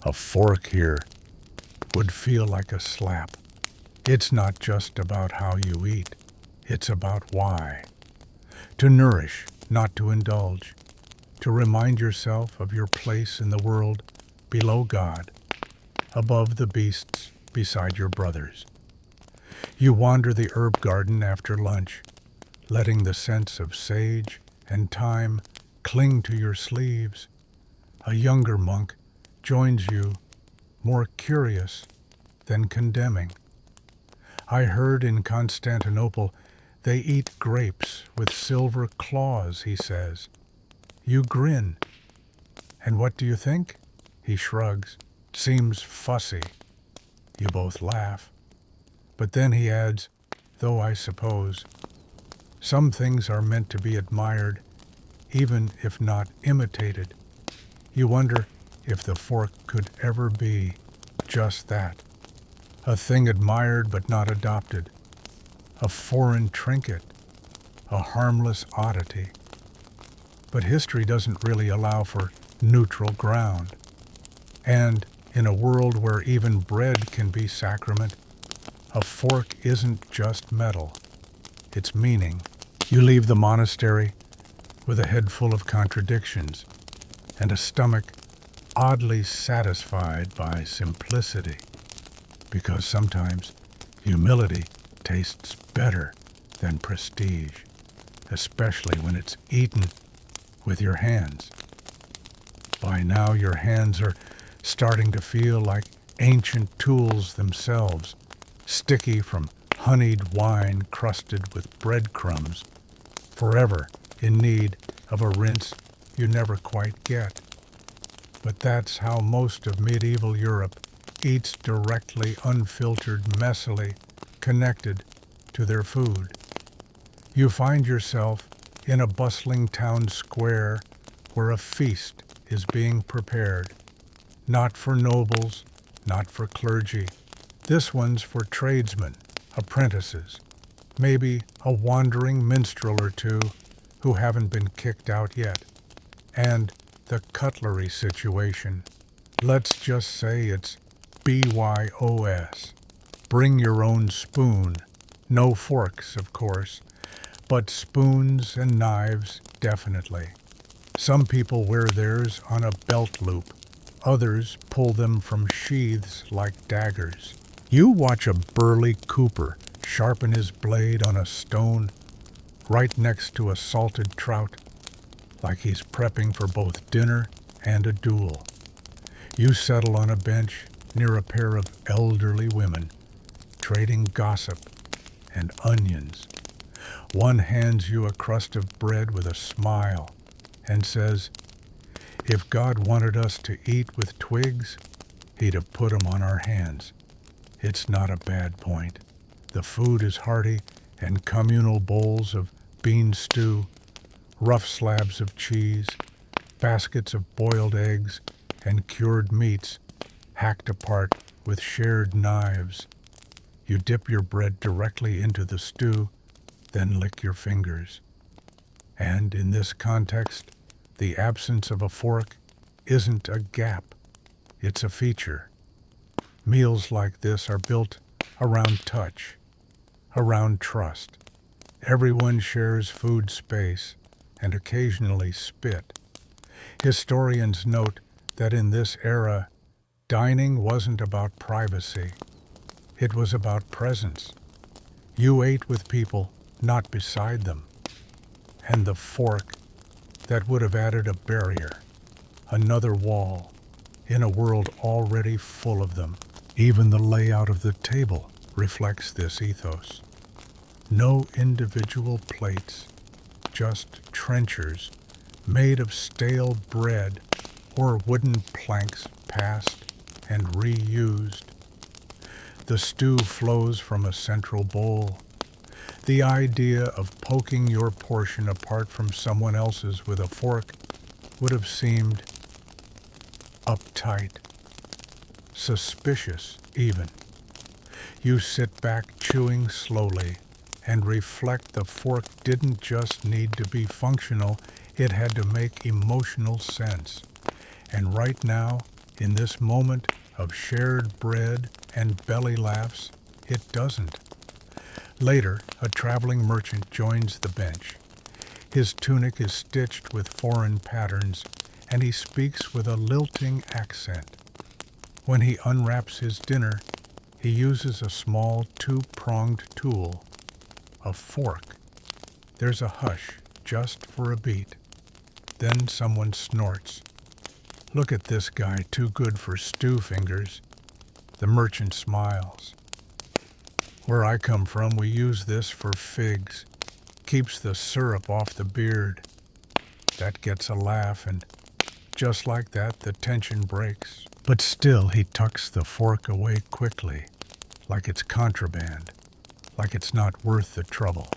A fork here would feel like a slap. It's not just about how you eat, it's about why. To nourish, not to indulge. To remind yourself of your place in the world below God, above the beasts, beside your brothers. You wander the herb garden after lunch, letting the scents of sage and thyme cling to your sleeves. A younger monk joins you, more curious than condemning. I heard in Constantinople they eat grapes with silver claws, he says. You grin. And what do you think? He shrugs. Seems fussy. You both laugh. But then he adds, though I suppose, some things are meant to be admired, even if not imitated. You wonder if the fork could ever be just that. A thing admired but not adopted. A foreign trinket. A harmless oddity. But history doesn't really allow for neutral ground. And in a world where even bread can be sacrament, a fork isn't just metal. It's meaning. You leave the monastery with a head full of contradictions and a stomach oddly satisfied by simplicity. Because sometimes humility tastes better than prestige, especially when it's eaten with your hands. By now your hands are starting to feel like ancient tools themselves, sticky from honeyed wine crusted with breadcrumbs, forever in need of a rinse you never quite get. But that's how most of medieval Europe eats, directly, unfiltered, messily connected to their food. You find yourself in a bustling town square where a feast is being prepared. Not for nobles, not for clergy. This one's for tradesmen, apprentices, maybe a wandering minstrel or two who haven't been kicked out yet. And the cutlery situation. Let's just say it's BYOS. Bring your own spoon. No forks, of course, but spoons and knives, definitely. Some people wear theirs on a belt loop. Others pull them from sheaths like daggers. You watch a burly cooper sharpen his blade on a stone right next to a salted trout, like he's prepping for both dinner and a duel. You settle on a bench near a pair of elderly women, trading gossip and onions. One hands you a crust of bread with a smile and says, "If God wanted us to eat with twigs, he'd have put 'em on our hands." It's not a bad point. The food is hearty, and communal bowls of bean stew, rough slabs of cheese, baskets of boiled eggs, and cured meats, hacked apart with shared knives. You dip your bread directly into the stew, then lick your fingers. And in this context, the absence of a fork isn't a gap, it's a feature. Meals like this are built around touch, around trust. Everyone shares food space and occasionally spit. Historians note that in this era, dining wasn't about privacy. It was about presence. You ate with people, not beside them. And the fork that would have added a barrier, another wall, in a world already full of them. Even the layout of the table reflects this ethos. No individual plates, just trenchers made of stale bread or wooden planks passed and reused. The stew flows from a central bowl. The idea of poking your portion apart from someone else's with a fork would have seemed uptight, suspicious even. You sit back chewing slowly and reflect the fork didn't just need to be functional, it had to make emotional sense. And right now, in this moment of shared bread and belly laughs, it doesn't. Later, a traveling merchant joins the bench. His tunic is stitched with foreign patterns, and he speaks with a lilting accent. When he unwraps his dinner, he uses a small two-pronged tool, a fork. There's a hush, just for a beat. Then someone snorts. "Look at this guy, too good for stew fingers." The merchant smiles. "Where I come from, we use this for figs. Keeps the syrup off the beard." That gets a laugh, and just like that, the tension breaks. But still, he tucks the fork away quickly, like it's contraband, like it's not worth the trouble.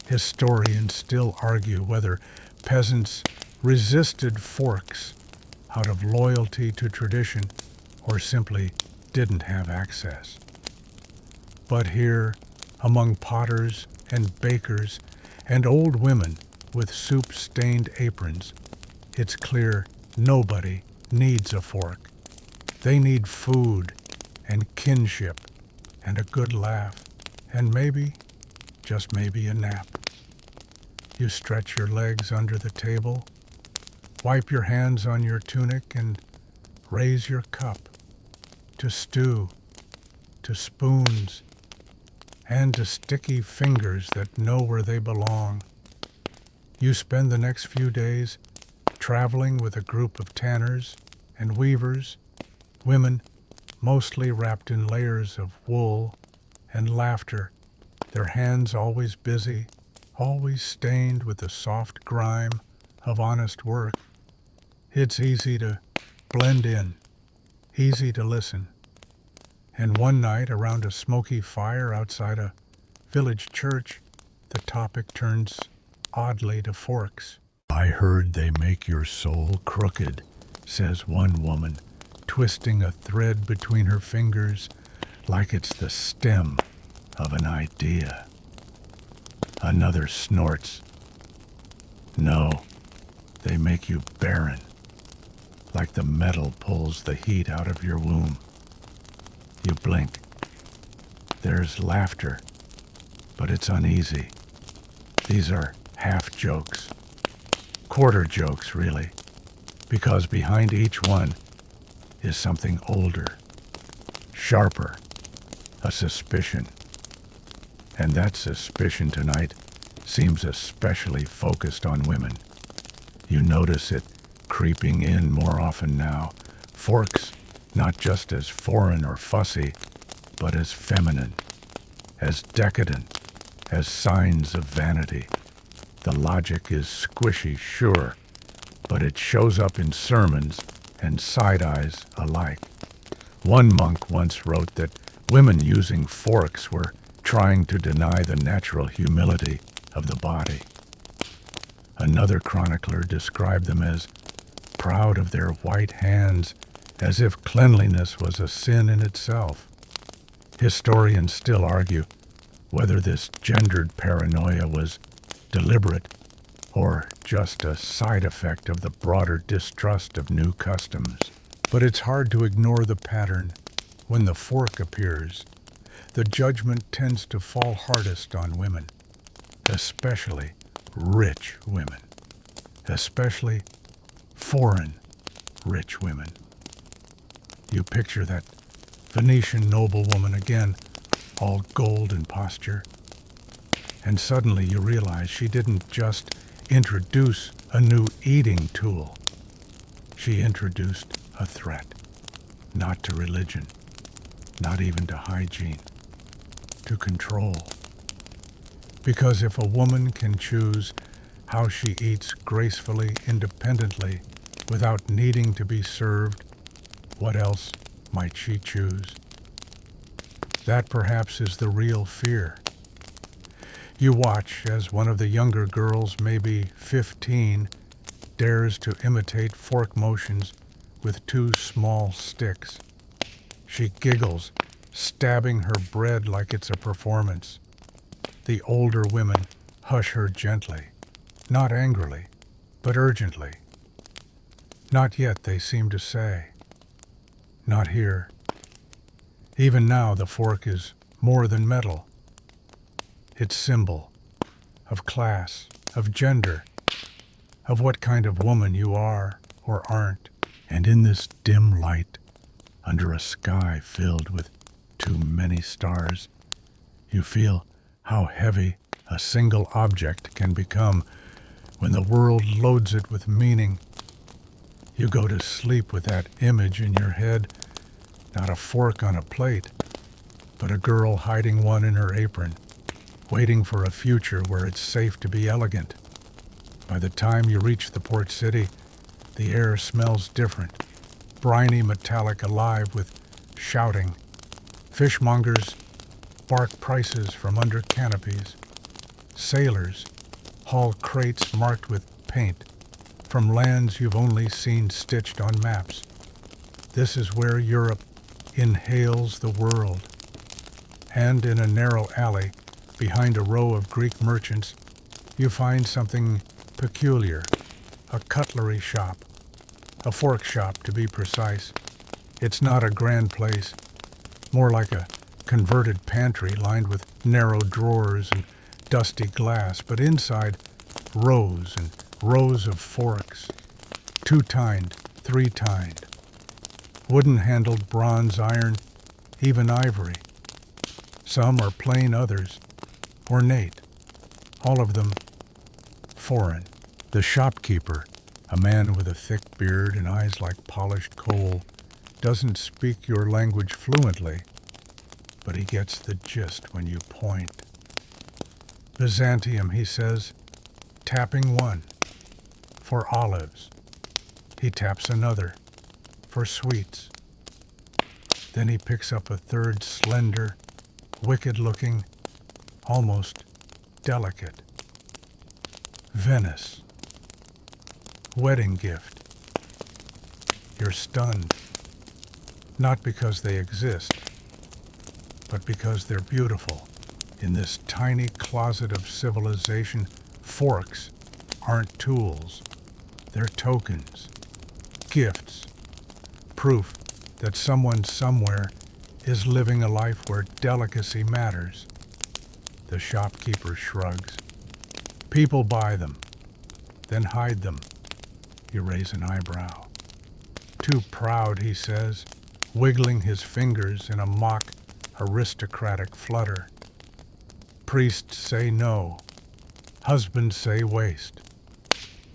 Historians still argue whether peasants resisted forks out of loyalty to tradition or simply didn't have access. But here, among potters and bakers and old women with soup-stained aprons, it's clear nobody needs a fork. They need food and kinship and a good laugh and maybe, just maybe, a nap. You stretch your legs under the table, wipe your hands on your tunic, and raise your cup to stew, to spoons, and to sticky fingers that know where they belong. You spend the next few days traveling with a group of tanners and weavers, women mostly wrapped in layers of wool and laughter, their hands always busy, always stained with the soft grime of honest work. It's easy to blend in, easy to listen. And one night, around a smoky fire outside a village church, the topic turns oddly to forks. I heard they make your soul crooked, says one woman, twisting a thread between her fingers like it's the stem of an idea. Another snorts. No, they make you barren, like the metal pulls the heat out of your womb. You blink. There's laughter, but it's uneasy. These are half jokes. Quarter jokes, really, because behind each one is something older, sharper, a suspicion. And that suspicion tonight seems especially focused on women. You notice it creeping in more often now. Forks, not just as foreign or fussy, but as feminine, as decadent, as signs of vanity. The logic is squishy, sure, but it shows up in sermons and side-eyes alike. One monk once wrote that women using forks were trying to deny the natural humility of the body. Another chronicler described them as proud of their white hands, as if cleanliness was a sin in itself. Historians still argue whether this gendered paranoia was deliberate or just a side effect of the broader distrust of new customs. But it's hard to ignore the pattern. When the fork appears, the judgment tends to fall hardest on women, especially rich women, especially foreign rich women. You picture that Venetian noblewoman again, all gold and posture, and suddenly you realize she didn't just introduce a new eating tool. She introduced a threat, not to religion, not even to hygiene, to control. Because if a woman can choose how she eats gracefully, independently, without needing to be served, what else might she choose? That perhaps is the real fear. You watch as one of the younger girls, maybe 15, dares to imitate fork motions with 2 small sticks. She giggles, stabbing her bread like it's a performance. The older women hush her gently, not angrily, but urgently. Not yet, they seem to say. Not here. Even now, the fork is more than metal. It's symbol of class, of gender, of what kind of woman you are or aren't. And in this dim light, under a sky filled with too many stars, you feel how heavy a single object can become when the world loads it with meaning. You go to sleep with that image in your head, not a fork on a plate, but a girl hiding one in her apron, waiting for a future where it's safe to be elegant. By the time you reach the port city, the air smells different, briny, metallic, alive with shouting. Fishmongers bark prices from under canopies. Sailors haul crates marked with paint from lands you've only seen stitched on maps. This is where Europe inhales the world. And in a narrow alley, behind a row of Greek merchants, you find something peculiar, a cutlery shop, a fork shop to be precise. It's not a grand place, more like a converted pantry lined with narrow drawers and dusty glass, but inside, rows and rows of forks, 2-tined, 3-tined, wooden-handled, bronze, iron, even ivory. Some are plain, others ornate, all of them foreign. The shopkeeper, a man with a thick beard and eyes like polished coal, doesn't speak your language fluently, but he gets the gist when you point. Byzantium, he says, tapping one, for olives. He taps another, for sweets. Then he picks up a third slender, wicked-looking, almost delicate. Venice. Wedding gift. You're stunned. Not because they exist, but because they're beautiful. In this tiny closet of civilization, forks aren't tools. They're tokens, gifts, proof that someone somewhere is living a life where delicacy matters. The shopkeeper shrugs. People buy them, then hide them. You raise an eyebrow. Too proud, he says, wiggling his fingers in a mock aristocratic flutter. Priests say no. Husbands say waste.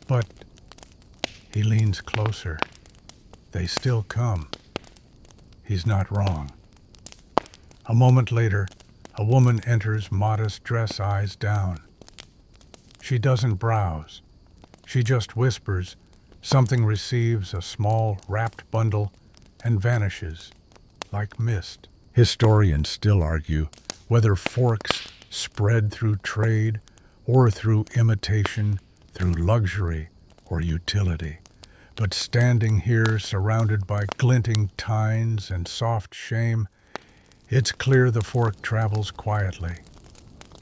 But he leans closer. They still come. He's not wrong. A moment later, a woman enters, modest dress, eyes down. She doesn't browse. She just whispers. Something receives a small, wrapped bundle and vanishes, like mist. Historians still argue whether forks spread through trade or through imitation, through luxury or utility. But standing here, surrounded by glinting tines and soft shame, it's clear the fork travels quietly.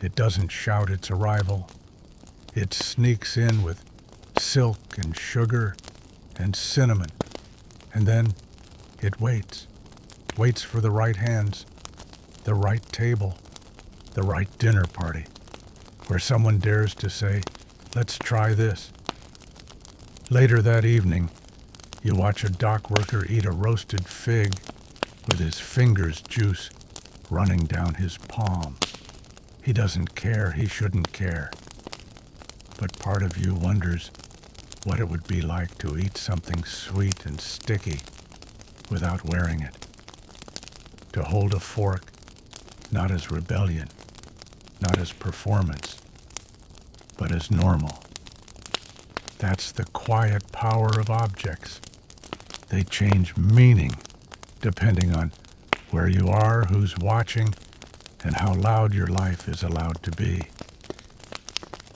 It doesn't shout its arrival. It sneaks in with silk and sugar and cinnamon, and then it waits for the right hands, the right table, the right dinner party, where someone dares to say, "Let's try this." Later that evening, you watch a dock worker eat a roasted fig with his fingers juice running down his palm. He doesn't care, he shouldn't care. But part of you wonders what it would be like to eat something sweet and sticky without wearing it. To hold a fork, not as rebellion, not as performance, but as normal. That's the quiet power of objects. They change meaning depending on where you are, who's watching, and how loud your life is allowed to be.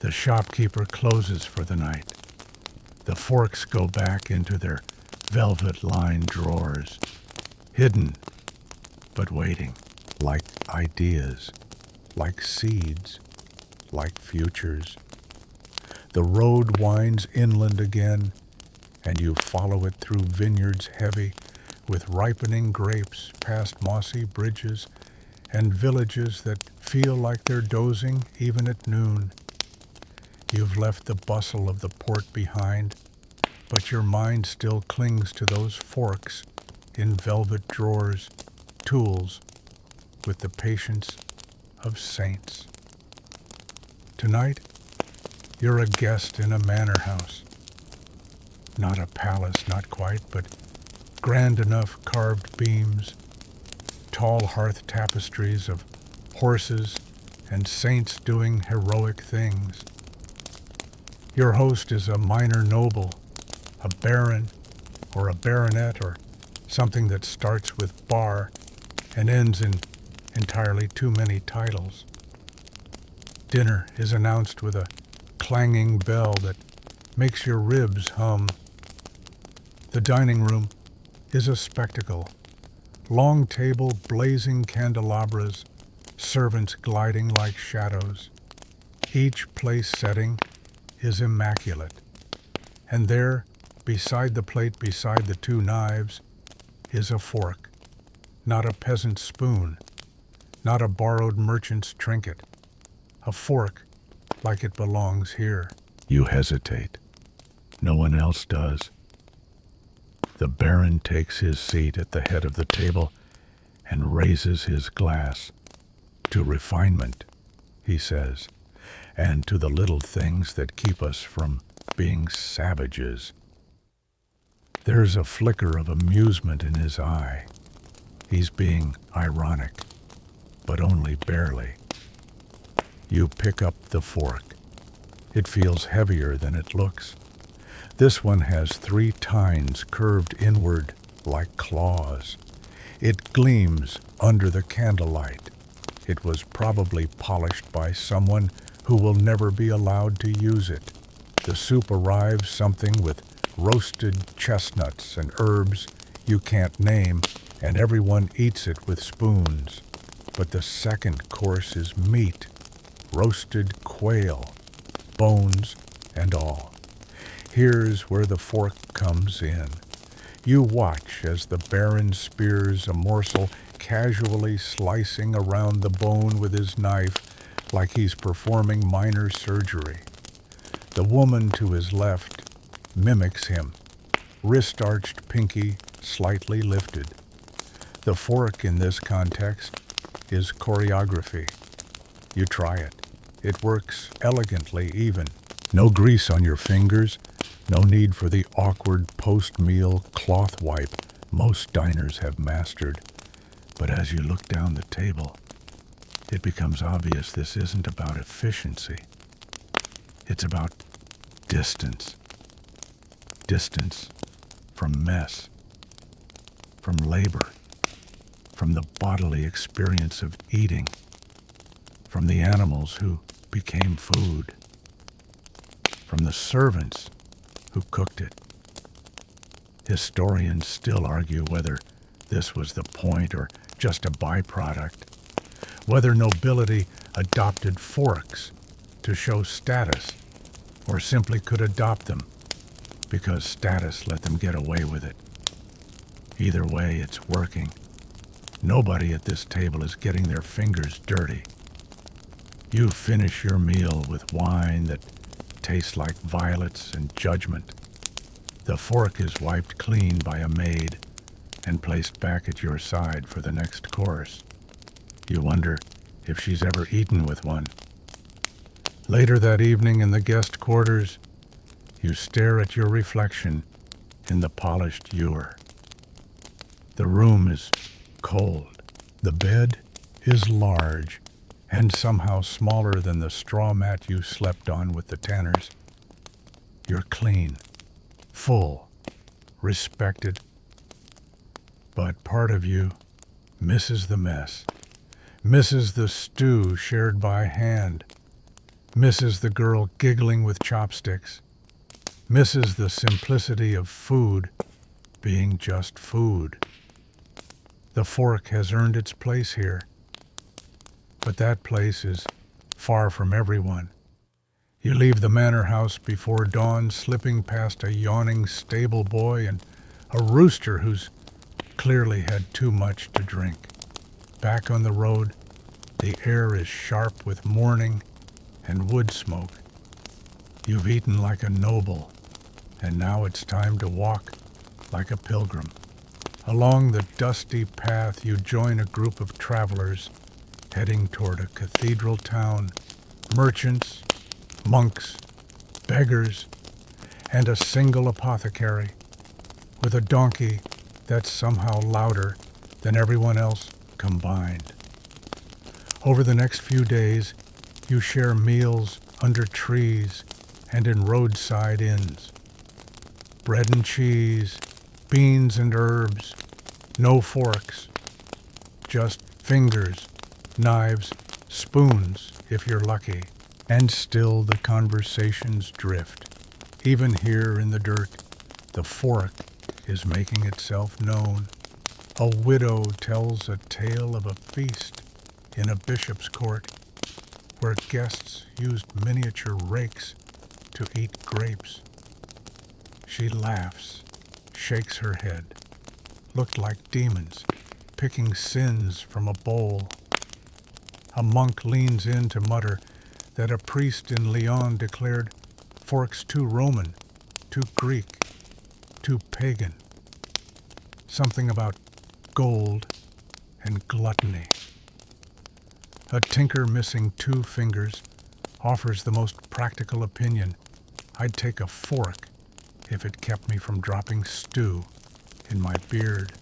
The shopkeeper closes for the night. The forks go back into their velvet-lined drawers, hidden but waiting, like ideas, like seeds, like futures. The road winds inland again, and you follow it through vineyards heavy with ripening grapes, past mossy bridges and villages that feel like they're dozing even at noon. You've left the bustle of the port behind, but your mind still clings to those forks in velvet drawers, tools with the patience of saints. Tonight, you're a guest in a manor house. Not a palace, not quite, but grand enough carved beams, tall hearth tapestries of horses and saints doing heroic things. Your host is a minor noble, a baron or a baronet or something that starts with bar and ends in entirely too many titles. Dinner is announced with a clanging bell that makes your ribs hum. The dining room is a spectacle. Long table, blazing candelabras, servants gliding like shadows. Each place setting is immaculate. And there, beside the plate, beside the two knives, is a fork. Not a peasant's spoon, not a borrowed merchant's trinket. A fork like it belongs here. You hesitate. No one else does. The Baron takes his seat at the head of the table and raises his glass. To refinement, he says, and to the little things that keep us from being savages. There's a flicker of amusement in his eye. He's being ironic, but only barely. You pick up the fork. It feels heavier than it looks. This one has 3 tines curved inward like claws. It gleams under the candlelight. It was probably polished by someone who will never be allowed to use it. The soup arrives something with roasted chestnuts and herbs you can't name, and everyone eats it with spoons. But the second course is meat, roasted quail, bones and all. Here's where the fork comes in. You watch as the Baron spears a morsel, casually slicing around the bone with his knife like he's performing minor surgery. The woman to his left mimics him, wrist-arched pinky slightly lifted. The fork in this context is choreography. You try it. It works elegantly even. No grease on your fingers, no need for the awkward post-meal cloth wipe most diners have mastered. But as you look down the table, it becomes obvious this isn't about efficiency. It's about distance. Distance from mess, from labor, from the bodily experience of eating, from the animals who became food, from the servants who cooked it. Historians still argue whether this was the point or just a byproduct, whether nobility adopted forks to show status or simply could adopt them because status let them get away with it. Either way, it's working. Nobody at this table is getting their fingers dirty. You finish your meal with wine that tastes like violets and judgment. The fork is wiped clean by a maid and placed back at your side for the next course. You wonder if she's ever eaten with one. Later that evening in the guest quarters, you stare at your reflection in the polished ewer. The room is cold. The bed is large and somehow smaller than the straw mat you slept on with the Tanners. You're clean, full, respected. But part of you misses the mess, misses the stew shared by hand, misses the girl giggling with chopsticks, misses the simplicity of food being just food. The fork has earned its place here, but that place is far from everyone. You leave the manor house before dawn, slipping past a yawning stable boy and a rooster who's clearly had too much to drink. Back on the road, the air is sharp with morning and wood smoke. You've eaten like a noble, and now it's time to walk like a pilgrim. Along the dusty path, you join a group of travelers heading toward a cathedral town, merchants, monks, beggars, and a single apothecary with a donkey that's somehow louder than everyone else combined. Over the next few days, you share meals under trees and in roadside inns. Bread and cheese, beans and herbs, no forks, just fingers, knives, spoons if you're lucky. And still the conversations drift. Even here in the dirt, the fork is making itself known. A widow tells a tale of a feast in a bishop's court where guests used miniature rakes to eat grapes. She laughs, shakes her head, looked like demons picking sins from a bowl. A monk leans in to mutter that a priest in Lyon declared forks too Roman, too Greek, too pagan. Something about gold and gluttony. A tinker missing 2 fingers offers the most practical opinion. I'd take a fork if it kept me from dropping stew in my beard.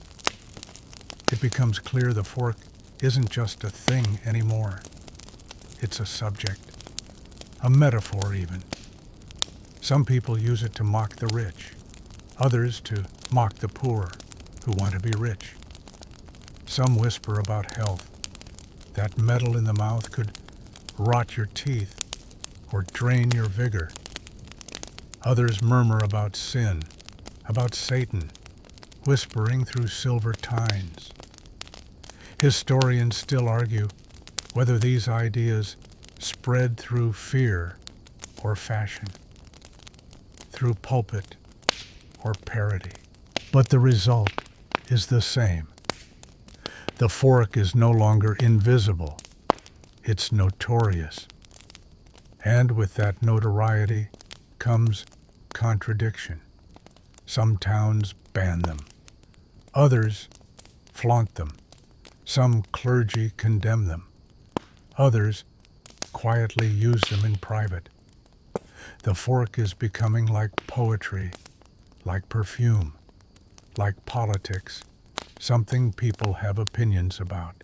It becomes clear the fork isn't just a thing anymore. It's a subject, a metaphor even. Some people use it to mock the rich, others to mock the poor who want to be rich. Some whisper about health. That metal in the mouth could rot your teeth or drain your vigor. Others murmur about sin, about Satan, whispering through silver tines. Historians still argue whether these ideas spread through fear or fashion, through pulpit or parody. But the result is the same. The fork is no longer invisible. It's notorious. And with that notoriety comes contradiction. Some towns ban them. Others flaunt them. Some clergy condemn them. Others quietly use them in private. The fork is becoming like poetry, like perfume, like politics, something people have opinions about.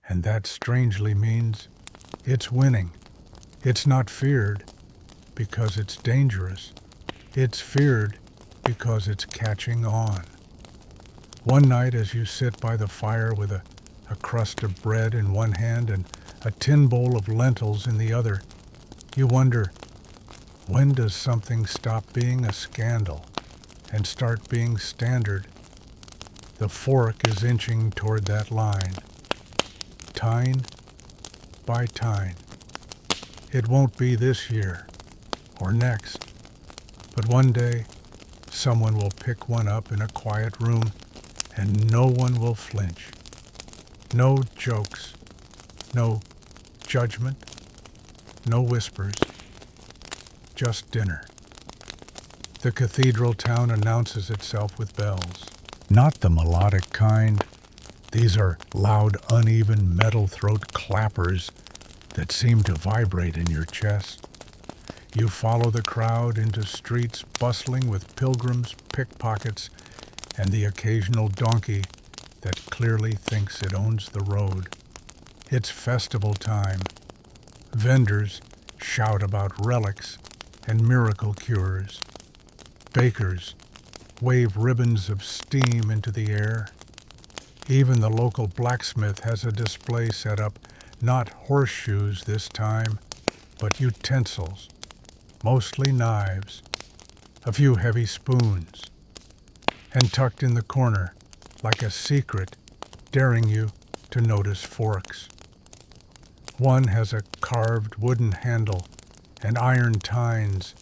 And that strangely means it's winning. It's not feared because it's dangerous. It's feared because it's catching on. One night as you sit by the fire with a crust of bread in one hand and a tin bowl of lentils in the other, you wonder, when does something stop being a scandal and start being standard? The fork is inching toward that line, tine by tine. It won't be this year or next, but one day someone will pick one up in a quiet room and no one will flinch. No jokes, no judgment, no whispers, just dinner. The cathedral town announces itself with bells. Not the melodic kind. These are loud, uneven metal throat clappers that seem to vibrate in your chest. You follow the crowd into streets bustling with pilgrims, pickpockets, and the occasional donkey that clearly thinks it owns the road. It's festival time. Vendors shout about relics and miracle cures. Bakers wave ribbons of steam into the air. Even the local blacksmith has a display set up, not horseshoes this time, but utensils, mostly knives, a few heavy spoons, and tucked in the corner, like a secret, daring you to notice forks. One has a carved wooden handle and iron tines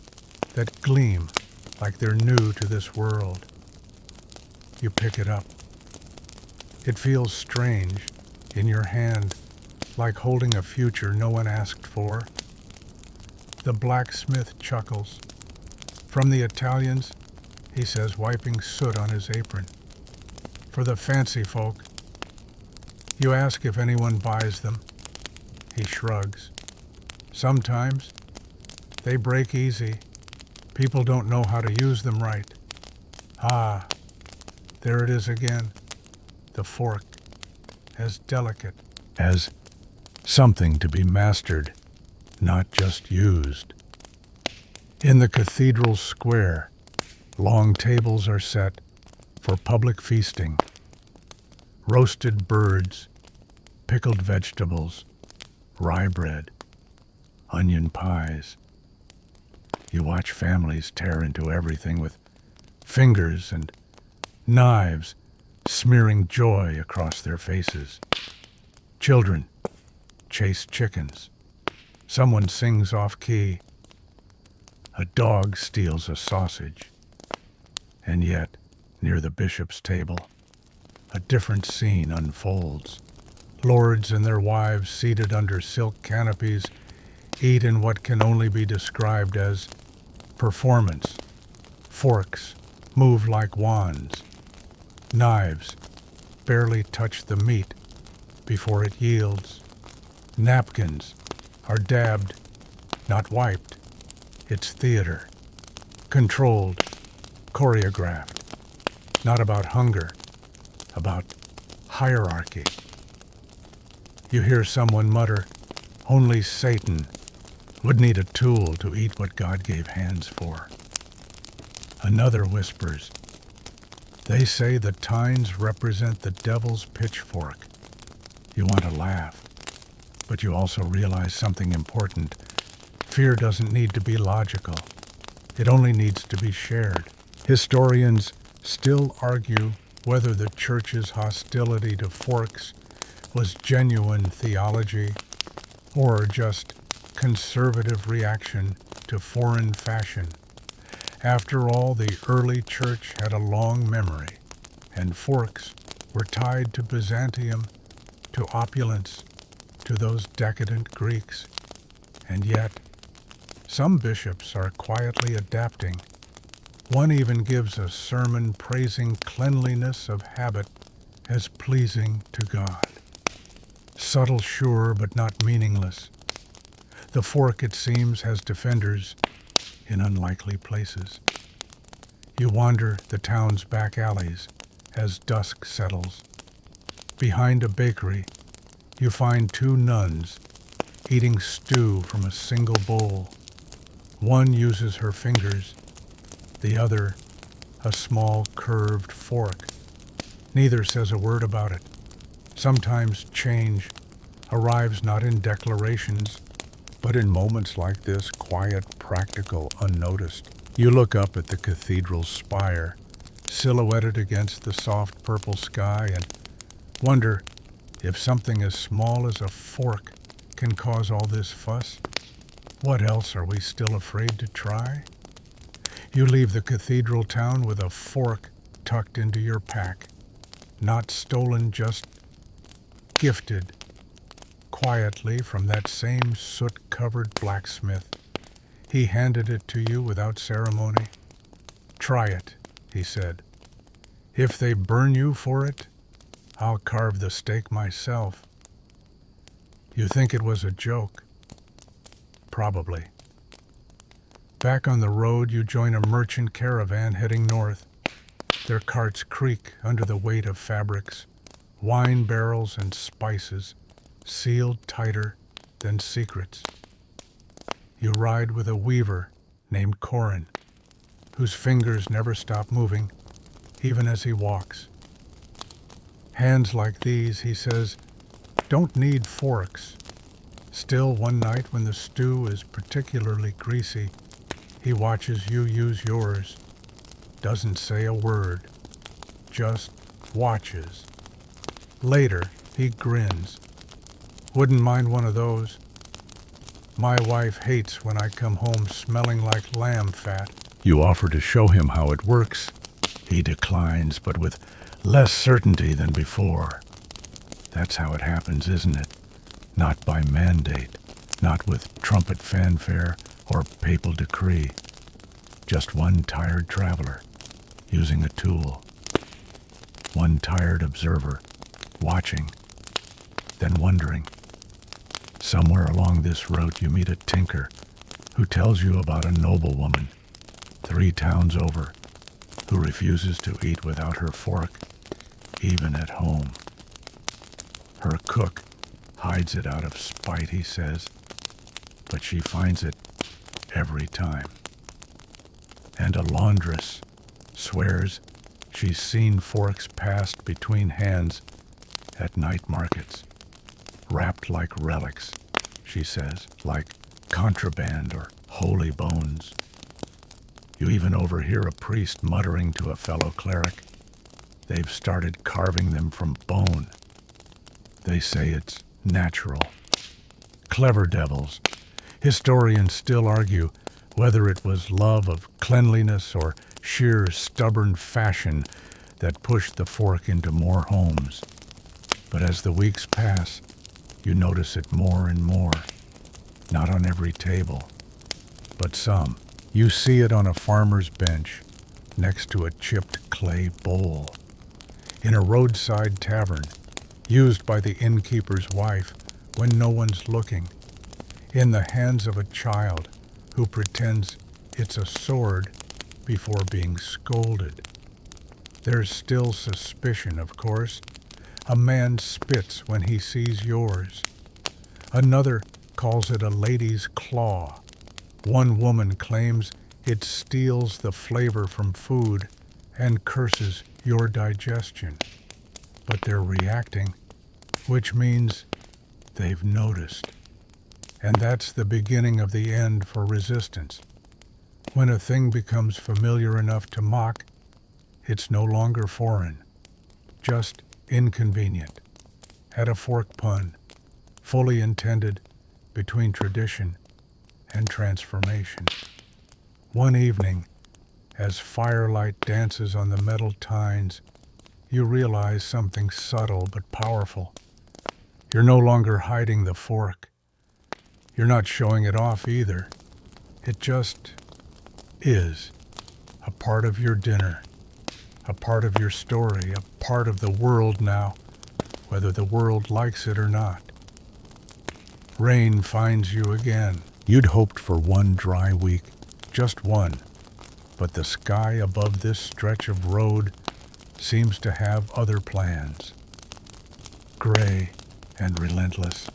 that gleam like they're new to this world. You pick it up. It feels strange in your hand, like holding a future no one asked for. The blacksmith chuckles. From the Italians, he says, wiping soot on his apron. For the fancy folk, you ask if anyone buys them. He shrugs. Sometimes they break easy. People don't know how to use them right. Ah, there it is again. The fork, as delicate, as something to be mastered, not just used. In the cathedral square, long tables are set for public feasting. Roasted birds, pickled vegetables, rye bread, onion pies. You watch families tear into everything with fingers and knives, smearing joy across their faces. Children chase chickens. Someone sings off-key. A dog steals a sausage. And yet, near the bishop's table, a different scene unfolds. Lords and their wives, seated under silk canopies, eat in what can only be described as performance. Forks move like wands. Knives barely touch the meat before it yields. Napkins are dabbed, not wiped. It's theater, controlled, choreographed, not about hunger, about hierarchy. You hear someone mutter, "Only Satan would need a tool to eat what God gave hands for." Another whispers, "They say the tines represent the devil's pitchfork." You want to laugh, but you also realize something important. Fear doesn't need to be logical. It only needs to be shared. Historians still argue whether the church's hostility to forks was genuine theology or just conservative reaction to foreign fashion. After all, the early church had a long memory, and forks were tied to Byzantium, to opulence, to those decadent Greeks. And yet, some bishops are quietly adapting. One even gives a sermon praising cleanliness of habit as pleasing to God. Subtle, sure, but not meaningless. The fork, it seems, has defenders in unlikely places. You wander the town's back alleys as dusk settles. Behind a bakery, you find two nuns eating stew from a single bowl. One uses her fingers, the other a small curved fork. Neither says a word about it. Sometimes change arrives not in declarations, but in moments like this, quiet, practical, unnoticed. You look up at the cathedral's spire, silhouetted against the soft purple sky, and wonder if something as small as a fork can cause all this fuss. What else are we still afraid to try? You leave the cathedral town with a fork tucked into your pack. Not stolen, just gifted quietly from that same soot-covered blacksmith. He handed it to you without ceremony. "Try it," he said. "If they burn you for it, I'll carve the steak myself." You think it was a joke? Probably. Back on the road, you join a merchant caravan heading north. Their carts creak under the weight of fabrics, wine barrels and spices, sealed tighter than secrets. You ride with a weaver named Corin, whose fingers never stop moving, even as he walks. Hands like these, he says, don't need forks. Still, one night when the stew is particularly greasy, he watches you use yours, doesn't say a word, just watches. Later, he grins. "Wouldn't mind one of those. My wife hates when I come home smelling like lamb fat." You offer to show him how it works. He declines, but with less certainty than before. That's how it happens, isn't it? Not by mandate, not with trumpet fanfare or papal decree. Just one tired traveler, using a tool. One tired observer, watching, then wondering. Somewhere along this route you meet a tinker who tells you about a noblewoman 3 towns over who refuses to eat without her fork, even at home. Her cook hides it out of spite, he says, but she finds it every time. And a laundress swears she's seen forks passed between hands at night markets, wrapped like relics, she says, like contraband or holy bones. You even overhear a priest muttering to a fellow cleric, they've started carving them from bone. They say it's natural. Clever devils. Historians still argue whether it was love of cleanliness or sheer stubborn fashion that pushed the fork into more homes. But as the weeks pass, you notice it more and more. Not on every table, but some. You see it on a farmer's bench, next to a chipped clay bowl. In a roadside tavern, used by the innkeeper's wife when no one's looking. In the hands of a child who pretends it's a sword before being scolded. There's still suspicion, of course. A man spits when he sees yours. Another calls it a lady's claw. One woman claims it steals the flavor from food and curses your digestion. But they're reacting, which means they've noticed. And that's the beginning of the end for resistance. When a thing becomes familiar enough to mock, it's no longer foreign, just inconvenient. At a fork pun, fully intended between tradition and transformation. One evening, as firelight dances on the metal tines, you realize something subtle but powerful. You're no longer hiding the fork. You're not showing it off either. It just is a part of your dinner, a part of your story, a part of the world now, whether the world likes it or not. Rain finds you again. You'd hoped for one dry week, just one, but the sky above this stretch of road seems to have other plans. Gray and relentless.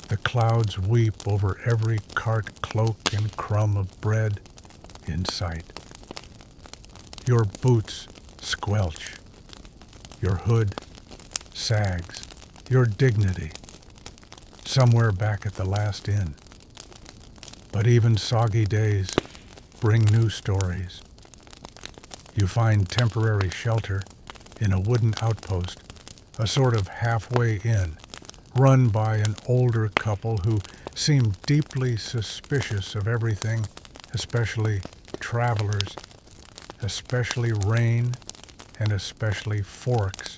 The clouds weep over every cart, cloak, and crumb of bread in sight. Your boots squelch. Your hood sags. Your dignity somewhere back at the last inn. But even soggy days bring new stories. You find temporary shelter in a wooden outpost, a sort of halfway inn, run by an older couple who seem deeply suspicious of everything, especially travelers, especially rain, and especially forks.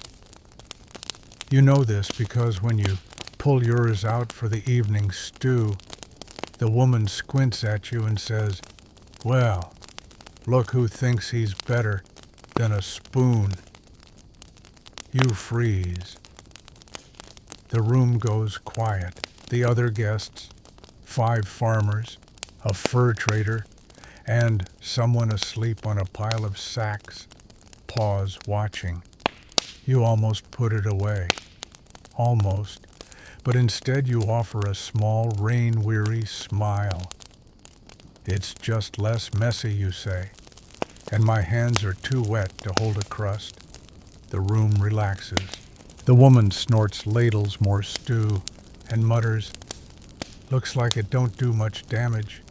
You know this because when you pull yours out for the evening stew, the woman squints at you and says, "Well, look who thinks he's better than a spoon." You freeze. The room goes quiet. The other guests, 5 farmers, a fur trader, and someone asleep on a pile of sacks, pause watching. You almost put it away. Almost. But instead you offer a small, rain-weary smile. "It's just less messy," you say, "and my hands are too wet to hold a crust." The room relaxes. The woman snorts ladles more stew and mutters, "Looks like it don't do much damage."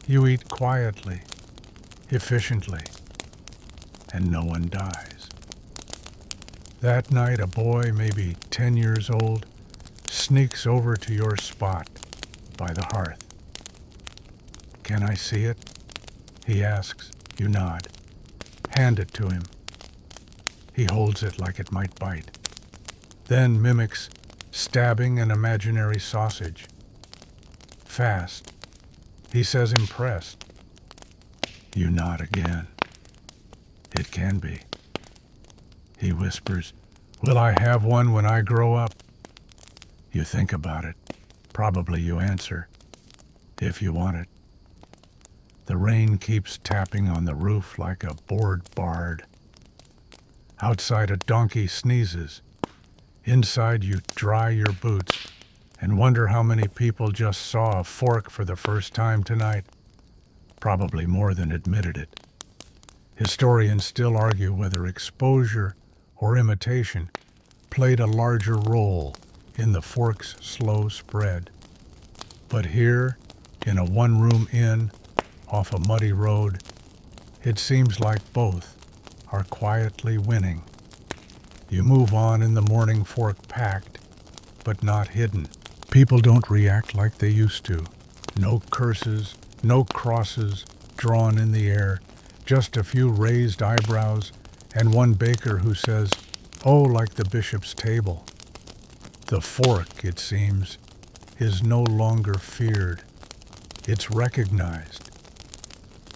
You eat quietly, efficiently, and no one dies. That night a boy, maybe 10 years old, sneaks over to your spot by the hearth. "Can I see it?" he asks. You nod. Hand it to him. He holds it like it might bite. Then mimics stabbing an imaginary sausage. Fast. He says impressed. You nod again. "It can be." He whispers, "Will I have one when I grow up?" You think about it. Probably you answer, "If you want it." The rain keeps tapping on the roof like a bored bard. Outside a donkey sneezes. Inside you dry your boots and wonder how many people just saw a fork for the first time tonight. Probably more than admitted it. Historians still argue whether exposure or imitation played a larger role in the fork's slow spread. But here, in a one-room inn off a muddy road, it seems like both are quietly winning. You move on in the morning, fork packed, but not hidden. People don't react like they used to. No curses, no crosses drawn in the air, just a few raised eyebrows and one baker who says, "Oh, like the bishop's table." The fork, it seems, is no longer feared. It's recognized.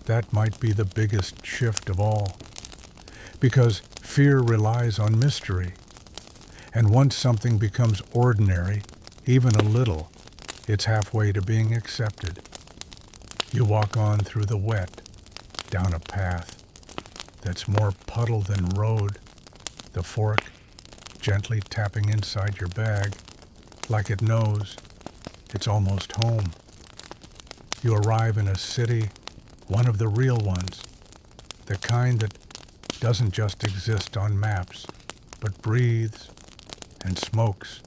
That might be the biggest shift of all, because fear relies on mystery. And once something becomes ordinary, even a little, it's halfway to being accepted. You walk on through the wet, down a path that's more puddle than road, the fork gently tapping inside your bag like it knows it's almost home. You arrive in a city, one of the real ones, the kind that doesn't just exist on maps, but breathes and smokes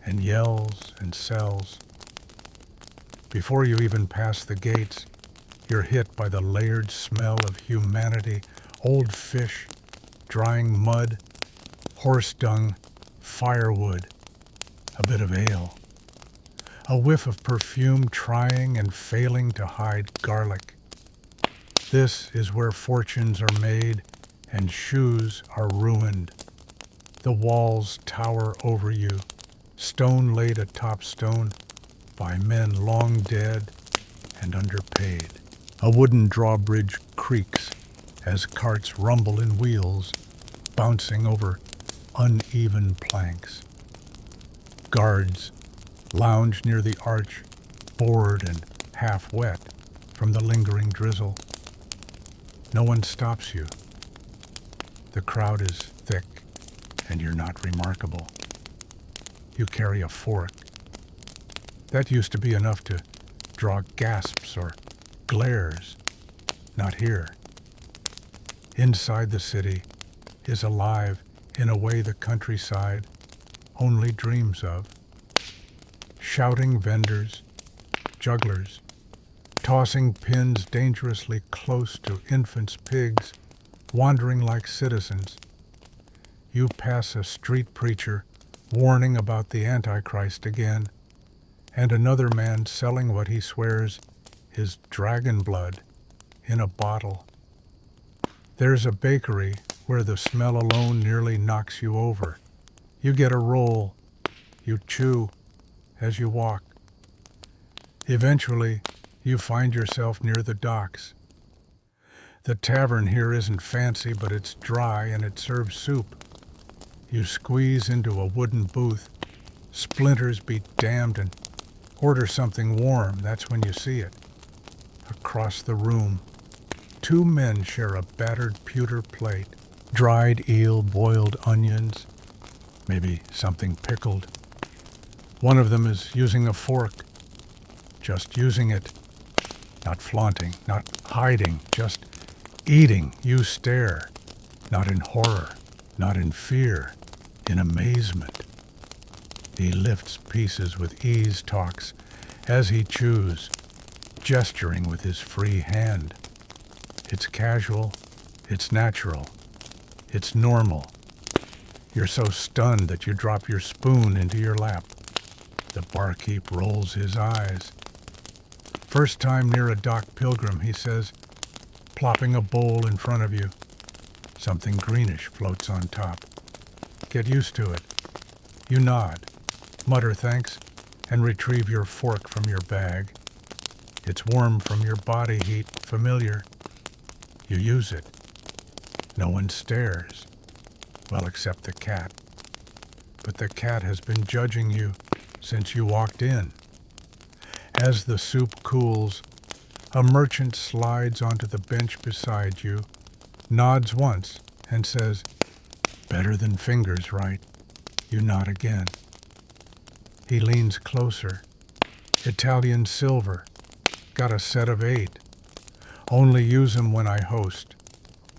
and yells and sells. Before you even pass the gates, you're hit by the layered smell of humanity, old fish, drying mud, horse dung, firewood, a bit of ale, a whiff of perfume trying and failing to hide garlic. This is where fortunes are made and shoes are ruined. The walls tower over you, stone laid atop stone by men long dead and underpaid. A wooden drawbridge creaks as carts rumble in wheels, bouncing over uneven planks. Guards lounge near the arch, bored and half wet from the lingering drizzle. No one stops you. The crowd is thick, and you're not remarkable. You carry a fork. That used to be enough to draw gasps or glares. Not here. Inside the city is alive in a way the countryside only dreams of. Shouting vendors, jugglers, tossing pins dangerously close to infants' pigs, wandering like citizens. You pass a street preacher warning about the Antichrist again, and another man selling what he swears is dragon blood in a bottle. There's a bakery where the smell alone nearly knocks you over. You get a roll. You chew as you walk. Eventually, you find yourself near the docks. The tavern here isn't fancy, but it's dry and it serves soup. You squeeze into a wooden booth, splinters be damned, and order something warm. That's when you see it. Across the room, two men share a battered pewter plate, dried eel, boiled onions, maybe something pickled. One of them is using a fork, just using it, not flaunting, not hiding, just eating. You stare, not in horror, not in fear, in amazement. He lifts pieces with ease, talks as he chews, gesturing with his free hand. It's casual, it's natural, it's normal. You're so stunned that you drop your spoon into your lap. The barkeep rolls his eyes. First time near a dock pilgrim, he says, plopping a bowl in front of you. Something greenish floats on top. Get used to it. You nod, mutter thanks, and retrieve your fork from your bag. It's warm from your body heat, familiar. You use it. No one stares. Well, except the cat. But the cat has been judging you since you walked in. As the soup cools, a merchant slides onto the bench beside you, nods once, and says, "Better than fingers, right?" You nod again. He leans closer. "Italian silver. Got a set of 8. Only use 'em when I host.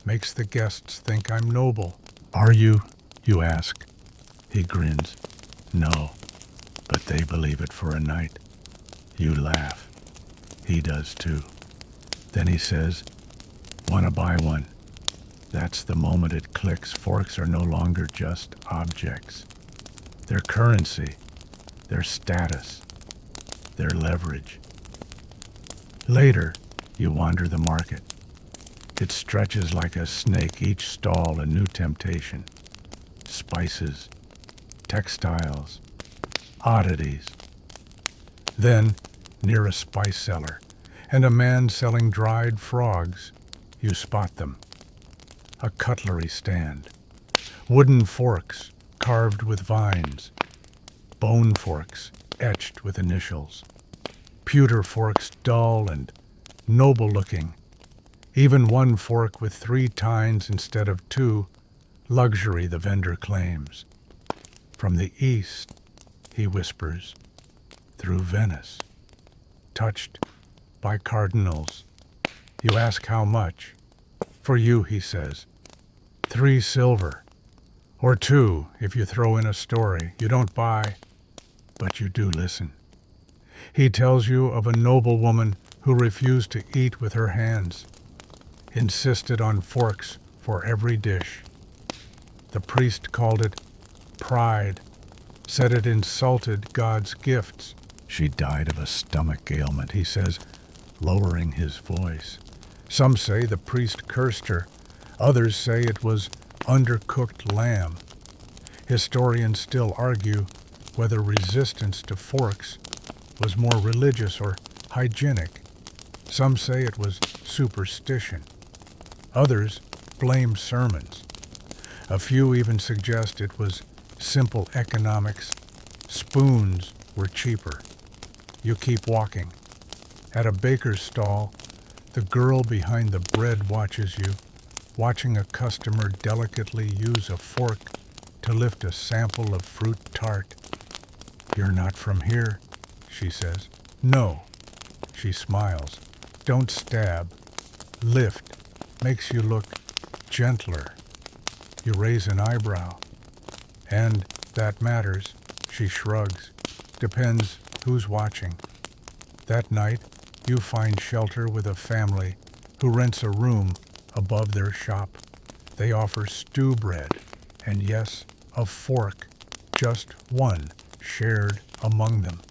Makes the guests think I'm noble." "Are you?" you ask. He grins. "No, but they believe it for a night." You laugh. He does too. Then he says, "Wanna buy one?" That's the moment it clicks. Forks are no longer just objects. They're currency, their status, their leverage. Later, you wander the market. It stretches like a snake, each stall a new temptation. Spices, textiles, oddities. Then, near a spice cellar, and a man selling dried frogs, you spot them. A cutlery stand. Wooden forks carved with vines. Bone forks etched with initials. Pewter forks dull and noble-looking, Even one fork with 3 tines instead of 2, luxury the vendor claims. From the east, he whispers, through Venice, touched by cardinals. You ask how much? For you, he says, 3 silver, or 2 if you throw in a story. You don't buy, but you do listen. He tells you of a noblewoman who refused to eat with her hands, insisted on forks for every dish. The priest called it pride, said it insulted God's gifts. She died of a stomach ailment, he says, lowering his voice. Some say the priest cursed her. Others say it was undercooked lamb. Historians still argue whether resistance to forks was more religious or hygienic. Some say it was superstition. Others blame sermons. A few even suggest it was simple economics. Spoons were cheaper. You keep walking. At a baker's stall, the girl behind the bread watches you, watching a customer delicately use a fork to lift a sample of fruit tart. You're not from here, she says. No, she smiles. Don't stab. Lift makes you look gentler. You raise an eyebrow. And that matters, she shrugs. Depends who's watching. That night, you find shelter with a family who rents a room above their shop. They offer stew bread, and yes, a fork, just one, shared among them.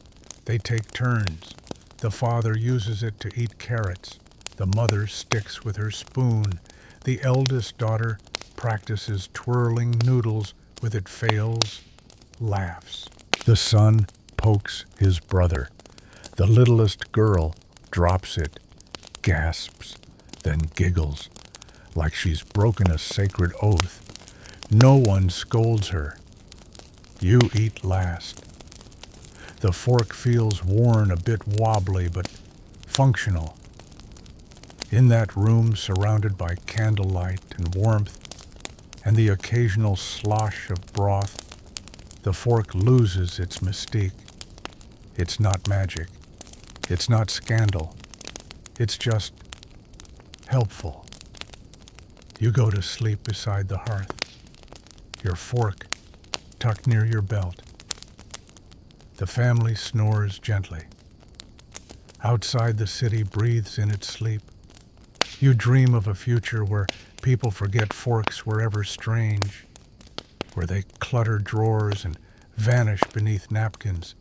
They take turns. The father uses it to eat carrots. The mother sticks with her spoon. The eldest daughter practices twirling noodles with it, fails, laughs. The son pokes his brother. The littlest girl drops it, gasps, then giggles, like she's broken a sacred oath. No one scolds her. You eat last. The fork feels worn, a bit wobbly, but functional. In that room, surrounded by candlelight and warmth, and the occasional slosh of broth, the fork loses its mystique. It's not magic. It's not scandal. It's just helpful. You go to sleep beside the hearth, your fork tucked near your belt. The family snores gently. Outside, the city breathes in its sleep. You dream of a future where people forget forks wherever strange, where they clutter drawers and vanish beneath napkins,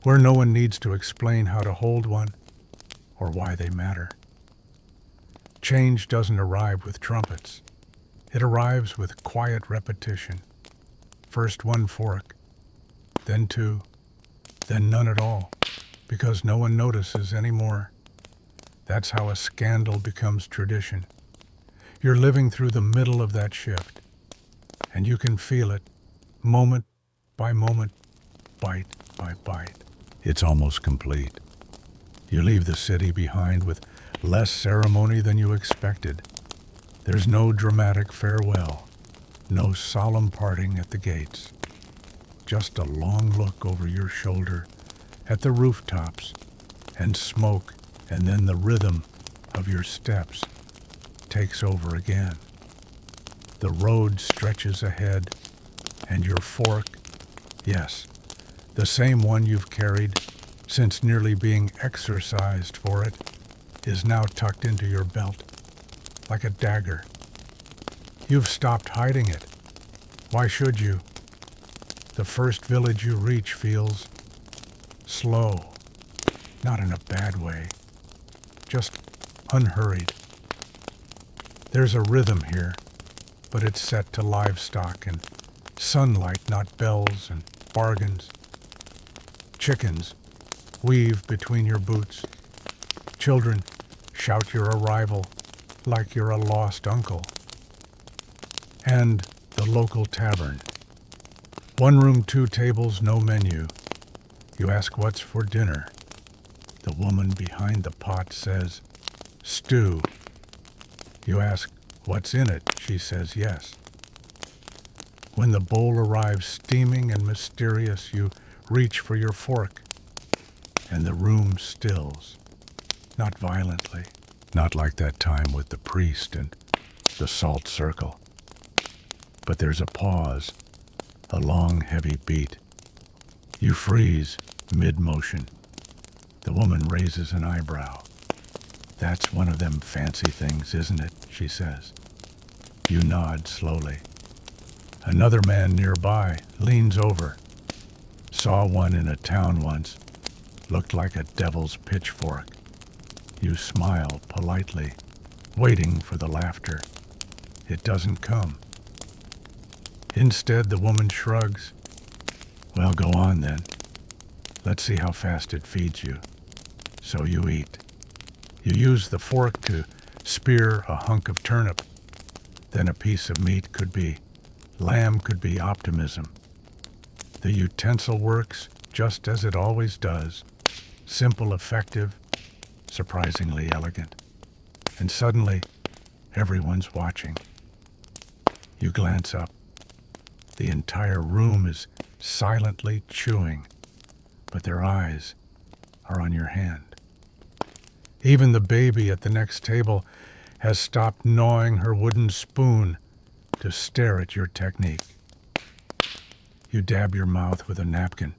where no one needs to explain how to hold one or why they matter. Change doesn't arrive with trumpets. It arrives with quiet repetition. First one fork, then 2, then none at all, because no one notices anymore. That's how a scandal becomes tradition. You're living through the middle of that shift, and you can feel it, moment by moment, bite by bite. It's almost complete. You leave the city behind with less ceremony than you expected. There's no dramatic farewell, no solemn parting at the gates. Just a long look over your shoulder at the rooftops and smoke, and then the rhythm of your steps takes over again. The road stretches ahead, and your fork, yes, the same one you've carried since nearly being exercised for it, is now tucked into your belt, like a dagger. You've stopped hiding it. Why should you? The first village you reach feels slow, not in a bad way, just unhurried. There's a rhythm here, but it's set to livestock and sunlight, not bells and bargains. Chickens weave between your boots. Children shout your arrival like you're a lost uncle. And the local tavern. 1 room, 2 tables, no menu. You ask what's for dinner. The woman behind the pot says, stew. You ask, "What's in it?" She says, "Yes." When the bowl arrives steaming and mysterious, you reach for your fork, and the room stills. Not violently, not like that time with the priest and the salt circle. But there's a pause, a long, heavy beat. You freeze mid-motion. The woman raises an eyebrow. "That's one of them fancy things, isn't it?" she says. You nod slowly. Another man nearby leans over. "Saw one in a town once. Looked like a devil's pitchfork." You smile politely, waiting for the laughter. It doesn't come. Instead, the woman shrugs. "Well, go on then. Let's see how fast it feeds you." So you eat. You use the fork to spear a hunk of turnip. Then a piece of meat could be lamb, could be optimism. The utensil works just as it always does. Simple, effective, surprisingly elegant. And suddenly, everyone's watching. You glance up. The entire room is silently chewing, but their eyes are on your hand. Even the baby at the next table has stopped gnawing her wooden spoon to stare at your technique. You dab your mouth with a napkin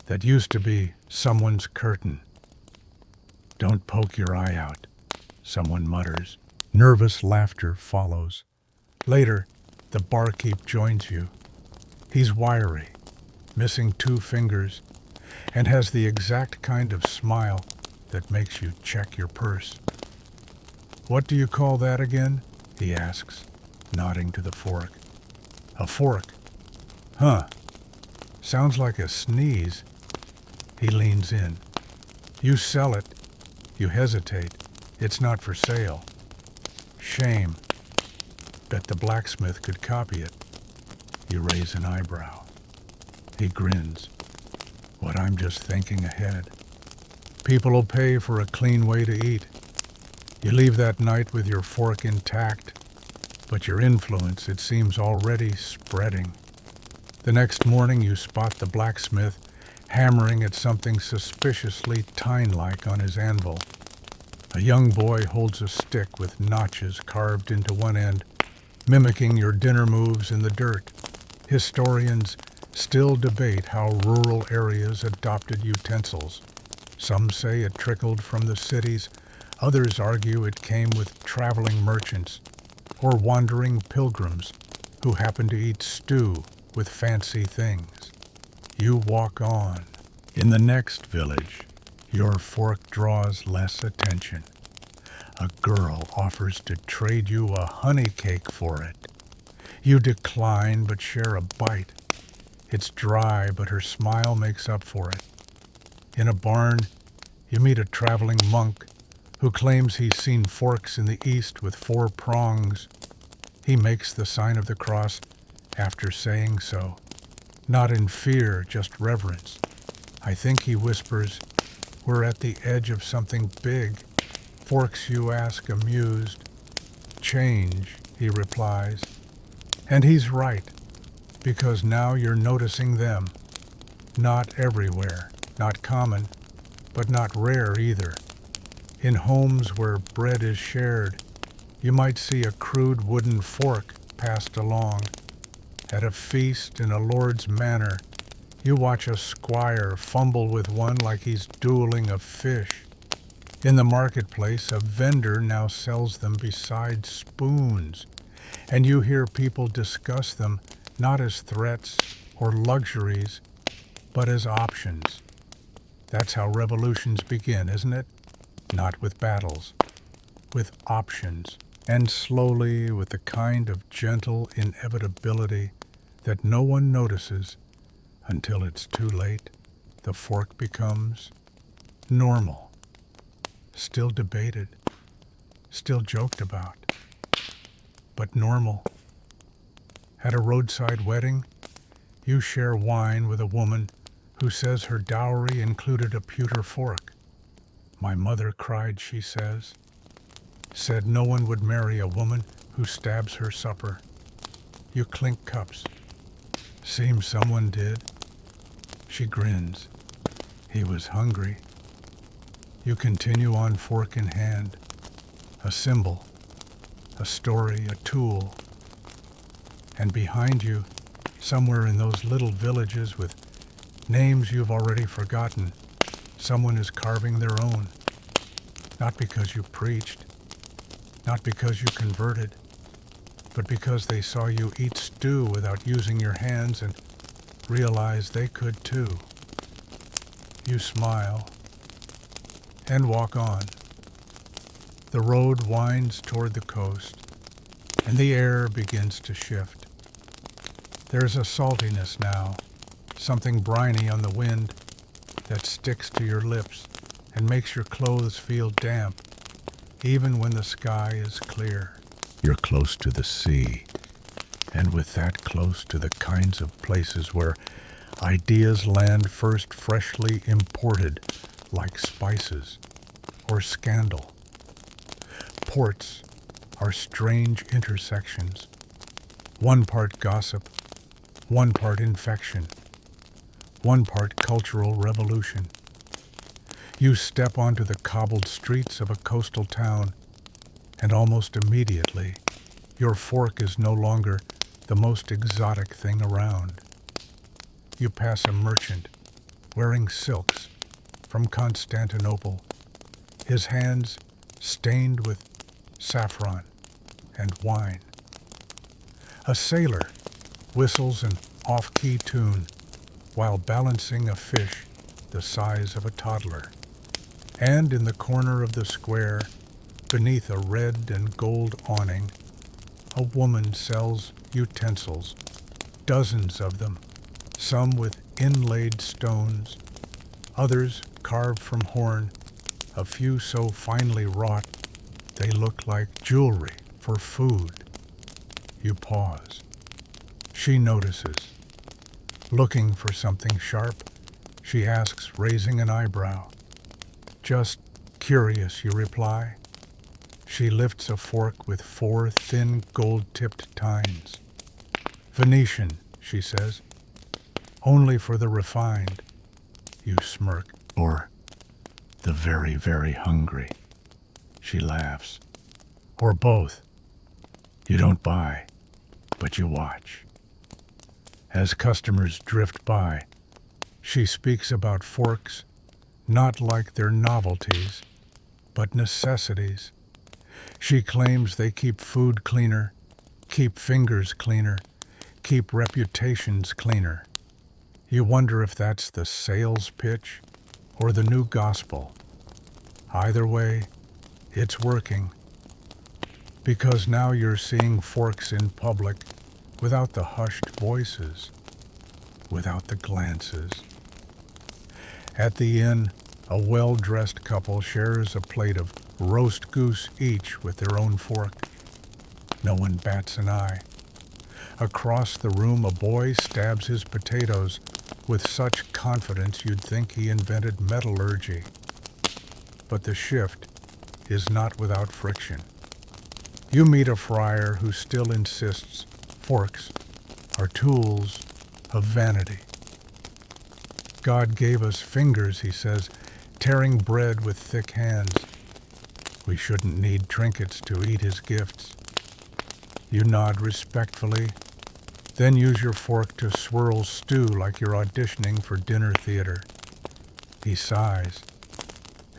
that used to be someone's curtain. "Don't poke your eye out," someone mutters. Nervous laughter follows. Later, the barkeep joins you. He's wiry, missing 2 fingers, and has the exact kind of smile that makes you check your purse. "What do you call that again?" he asks, nodding to the fork. "A fork. Huh. Sounds like a sneeze." He leans in. You sell it. You hesitate. "It's not for sale." "Shame. Bet the blacksmith could copy it." You raise an eyebrow. He grins. "What, I'm just thinking ahead. People'll pay for a clean way to eat." You leave that night with your fork intact, but your influence, it seems, already spreading. The next morning you spot the blacksmith hammering at something suspiciously tine-like on his anvil. A young boy holds a stick with notches carved into one end, mimicking your dinner moves in the dirt. Historians still debate how rural areas adopted utensils. Some say it trickled from the cities, others argue it came with traveling merchants or wandering pilgrims who happened to eat stew with fancy things. You walk on. In the next village, your fork draws less attention. A girl offers to trade you a honey cake for it. You decline but share a bite. It's dry, but her smile makes up for it. In a barn, you meet a traveling monk who claims he's seen forks in the east with 4 prongs. He makes the sign of the cross after saying so. Not in fear, just reverence. I think he whispers, "We're at the edge of something big." "Forks," you ask, amused. "Change," he replies. And he's right, because now you're noticing them. Not everywhere, not common, but not rare either. In homes where bread is shared, you might see a crude wooden fork passed along. At a feast in a lord's manor, you watch a squire fumble with one like he's dueling a fish. In the marketplace, a vendor now sells them beside spoons, and you hear people discuss them not as threats or luxuries, but as options. That's how revolutions begin, isn't it? Not with battles, with options, and slowly, with the kind of gentle inevitability that no one notices until it's too late, the fork becomes normal. Still debated, still joked about, but normal. At a roadside wedding, you share wine with a woman who says her dowry included a pewter fork. "My mother cried," she says. said no one would marry a woman who stabs her supper. You clink cups. Seems someone did. She grins. He was hungry. You continue on, fork in hand. A symbol, a story, a tool. And behind you, somewhere in those little villages with names you've already forgotten, someone is carving their own. Not because you preached, not because you converted, but because they saw you eat stew without using your hands and realized they could too. You smile and walk on. The road winds toward the coast, and the air begins to shift. There's a saltiness now, something briny on the wind that sticks to your lips and makes your clothes feel damp, even when the sky is clear. You're close to the sea, and with that close to the kinds of places where ideas land first freshly imported, like spices or scandal. Ports are strange intersections, one part gossip, one part infection, one part cultural revolution. You step onto the cobbled streets of a coastal town, and almost immediately, your fork is no longer the most exotic thing around. You pass a merchant wearing silks from Constantinople, his hands stained with saffron and wine. A sailor whistles an off-key tune while balancing a fish the size of a toddler. And in the corner of the square, beneath a red and gold awning, a woman sells utensils, dozens of them, some with inlaid stones, others carved from horn, a few so finely wrought they look like jewelry for food. You pause. She notices. Looking for something sharp, she asks, raising an eyebrow. Just curious, you reply. She lifts a fork with 4 thin gold-tipped tines. Venetian, she says. Only for the refined. You smirk. Or the very, very hungry. She laughs. Or both. You don't buy, but you watch. As customers drift by, she speaks about forks, not like they're novelties, but necessities. She claims they keep food cleaner, keep fingers cleaner, keep reputations cleaner. You wonder if that's the sales pitch or the new gospel. Either way, it's working. Because now you're seeing forks in public without the hushed voices, without the glances. At the inn, a well-dressed couple shares a plate of roast goose each with their own fork. No one bats an eye. Across the room, a boy stabs his potatoes with such confidence you'd think he invented metallurgy. But the shift is not without friction. You meet a friar who still insists forks are tools of vanity. God gave us fingers, he says, tearing bread with thick hands. We shouldn't need trinkets to eat his gifts. You nod respectfully, then use your fork to swirl stew like you're auditioning for dinner theater. He sighs.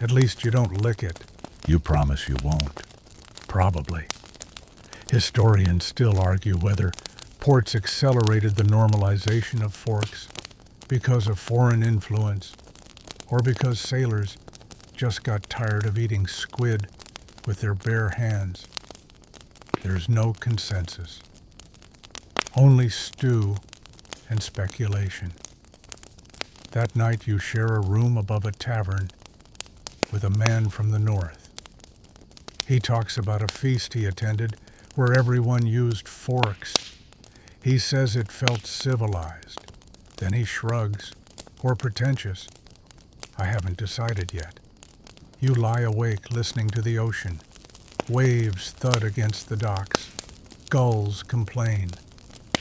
At least you don't lick it. You promise you won't. Probably. Historians still argue whether ports accelerated the normalization of forks because of foreign influence or because sailors just got tired of eating squid with their bare hands. There's no consensus. Only stew and speculation. That night you share a room above a tavern with a man from the north. He talks about a feast he attended where everyone used forks. He says it felt civilized. Then he shrugs, or pretentious. I haven't decided yet. You lie awake listening to the ocean. Waves thud against the docks. Gulls complain.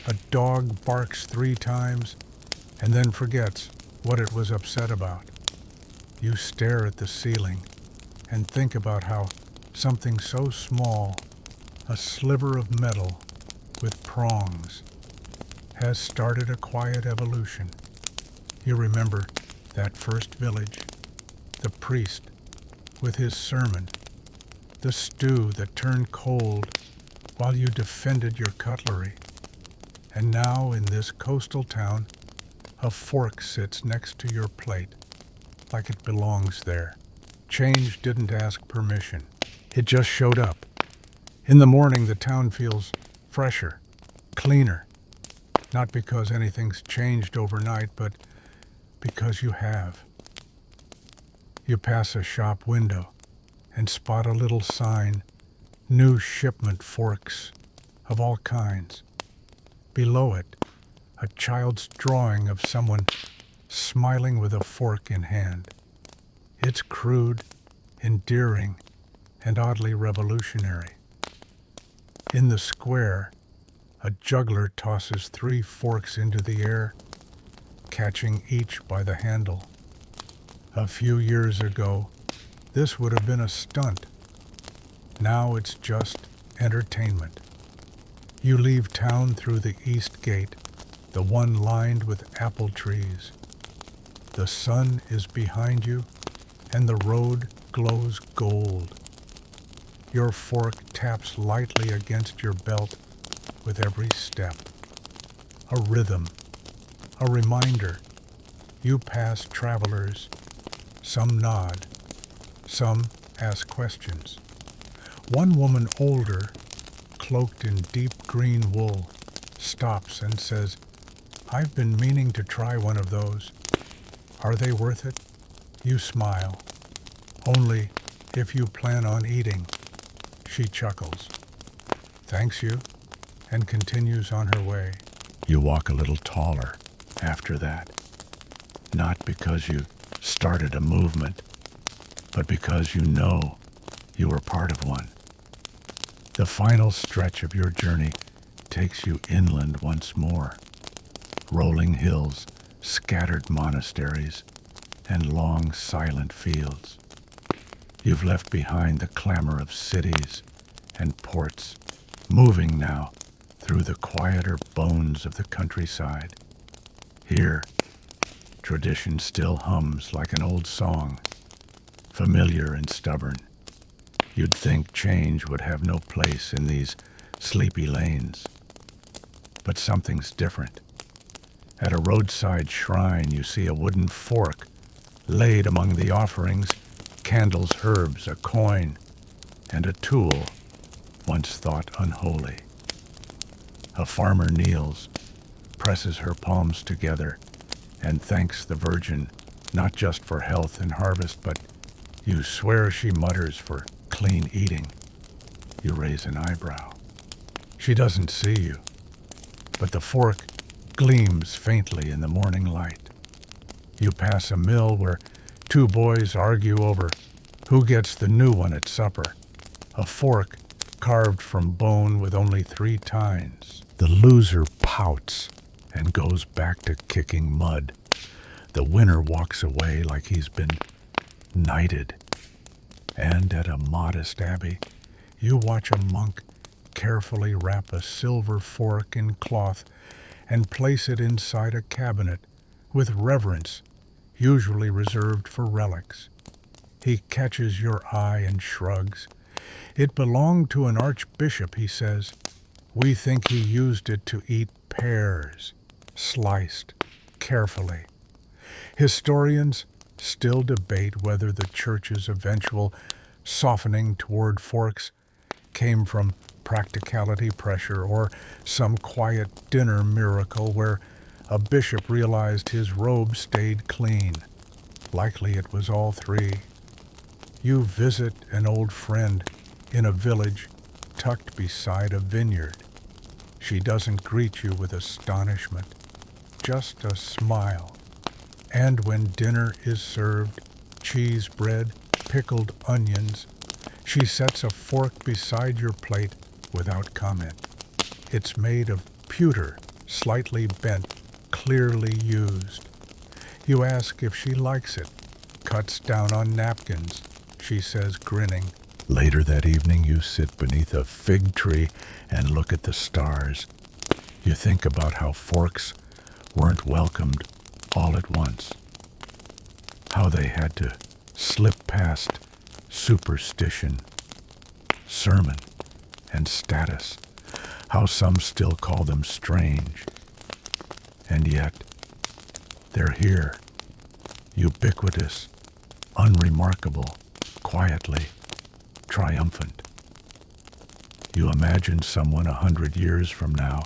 A dog barks 3 times and then forgets what it was upset about. You stare at the ceiling and think about how something so small, a sliver of metal with prongs, has started a quiet evolution. You remember that first village, the priest with his sermon, the stew that turned cold while you defended your cutlery. And now in this coastal town, a fork sits next to your plate, like it belongs there. Change didn't ask permission. It just showed up. In the morning, the town feels fresher, cleaner. Not because anything's changed overnight, but because you have. You pass a shop window and spot a little sign, new shipment forks of all kinds. Below it, a child's drawing of someone smiling with a fork in hand. It's crude, endearing, and oddly revolutionary. In the square, a juggler tosses 3 forks into the air, catching each by the handle. A few years ago, this would have been a stunt. Now it's just entertainment. You leave town through the east gate, the one lined with apple trees. The sun is behind you, and the road glows gold. Your fork taps lightly against your belt with every step. A rhythm, a reminder. You pass travelers. Some nod. Some ask questions. One woman older, cloaked in deep green wool, stops and says, "I've been meaning to try one of those. Are they worth it?" You smile. "Only if you plan on eating." She chuckles, thanks you, and continues on her way. You walk a little taller after that, not because you started a movement, but because you know you were part of one. The final stretch of your journey takes you inland once more. Rolling hills, scattered monasteries, and long silent fields. You've left behind the clamor of cities and ports, moving now through the quieter bones of the countryside. Here, tradition still hums like an old song, familiar and stubborn. You'd think change would have no place in these sleepy lanes. But something's different. At a roadside shrine, you see a wooden fork laid among the offerings, candles, herbs, a coin, and a tool once thought unholy. A farmer kneels, presses her palms together, and thanks the Virgin, not just for health and harvest, but you swear she mutters for clean eating. You raise an eyebrow. She doesn't see you, but the fork gleams faintly in the morning light. You pass a mill where 2 boys argue over who gets the new one at supper. A fork carved from bone with only 3 tines. The loser pouts and goes back to kicking mud. The winner walks away like he's been knighted. And at a modest abbey, you watch a monk carefully wrap a silver fork in cloth and place it inside a cabinet with reverence, usually reserved for relics. He catches your eye and shrugs. "It belonged to an archbishop," he says. "We think he used it to eat pears, sliced carefully." Historians still debate whether the church's eventual softening toward forks came from practicality pressure or some quiet dinner miracle where a bishop realized his robe stayed clean. Likely it was all 3. You visit an old friend in a village tucked beside a vineyard. She doesn't greet you with astonishment, just a smile. And when dinner is served, cheese bread, pickled onions, She sets a fork beside your plate without comment. It's made of pewter, slightly bent, clearly used. You ask if she likes it, cuts down on napkins. She says, grinning. Later that evening, you sit beneath a fig tree and look at the stars. You think about how forks weren't welcomed all at once, how they had to slip past superstition, sermon, and status, how some still call them strange. And yet, they're here, ubiquitous, unremarkable, quietly triumphant. You imagine someone 100 years from now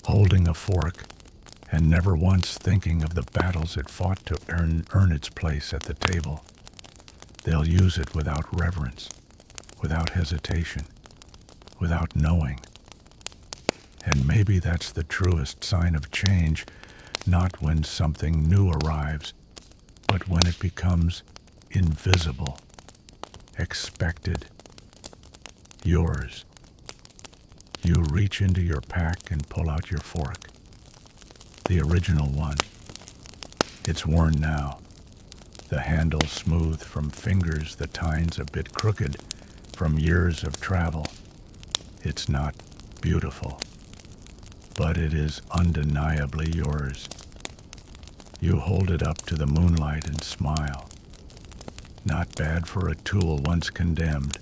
holding a fork and never once thinking of the battles it fought to earn its place at the table. They'll use it without reverence, without hesitation, without knowing. And maybe that's the truest sign of change, not when something new arrives, but when it becomes invisible, expected, yours. You reach into your pack and pull out your fork. The original one. It's worn now, the handle smooth from fingers, the tines a bit crooked from years of travel. It's not beautiful, but it is undeniably yours. You hold it up to the moonlight and smile. Not bad for a tool once condemned.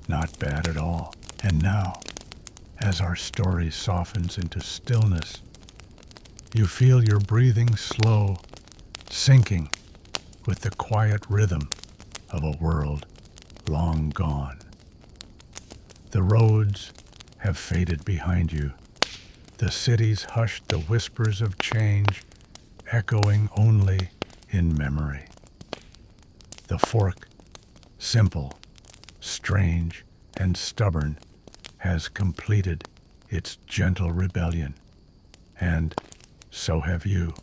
Not bad at all. And now, as our story softens into stillness, you feel your breathing slow, sinking with the quiet rhythm of a world long gone. The roads have faded behind you. The cities hushed, the whispers of change echoing only in memory. The fork, simple, strange, and stubborn, has completed its gentle rebellion, and so have you.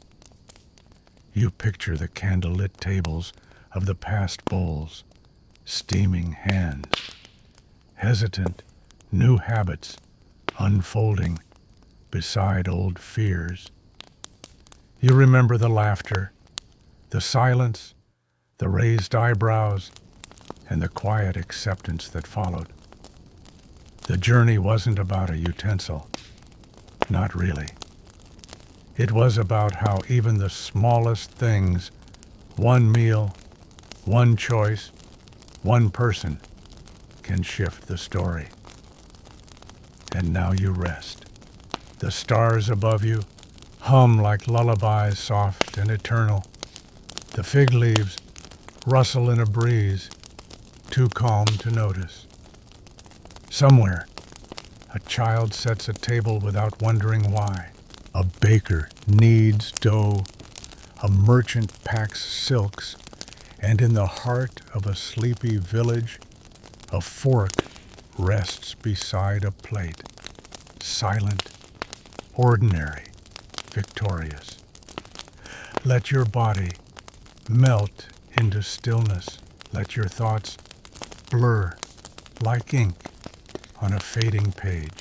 You picture the candlelit tables of the past bowls, steaming hands, hesitant, new habits unfolding beside old fears. You remember the laughter, the silence, the raised eyebrows, and the quiet acceptance that followed. The journey wasn't about a utensil. Not really. It was about how even the smallest things, one meal, one choice, one person, can shift the story. And now you rest. The stars above you hum like lullabies, soft and eternal. The fig leaves rustle in a breeze, too calm to notice. Somewhere, a child sets a table without wondering why. A baker kneads dough, a merchant packs silks, and in the heart of a sleepy village, a fork rests beside a plate, silent, ordinary, victorious. Let your body melt into stillness. Let your thoughts blur like ink on a fading page.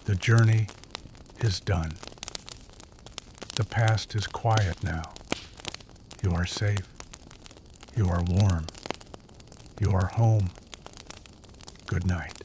The journey is done. The past is quiet now. You are safe. You are warm. You are home. Good night.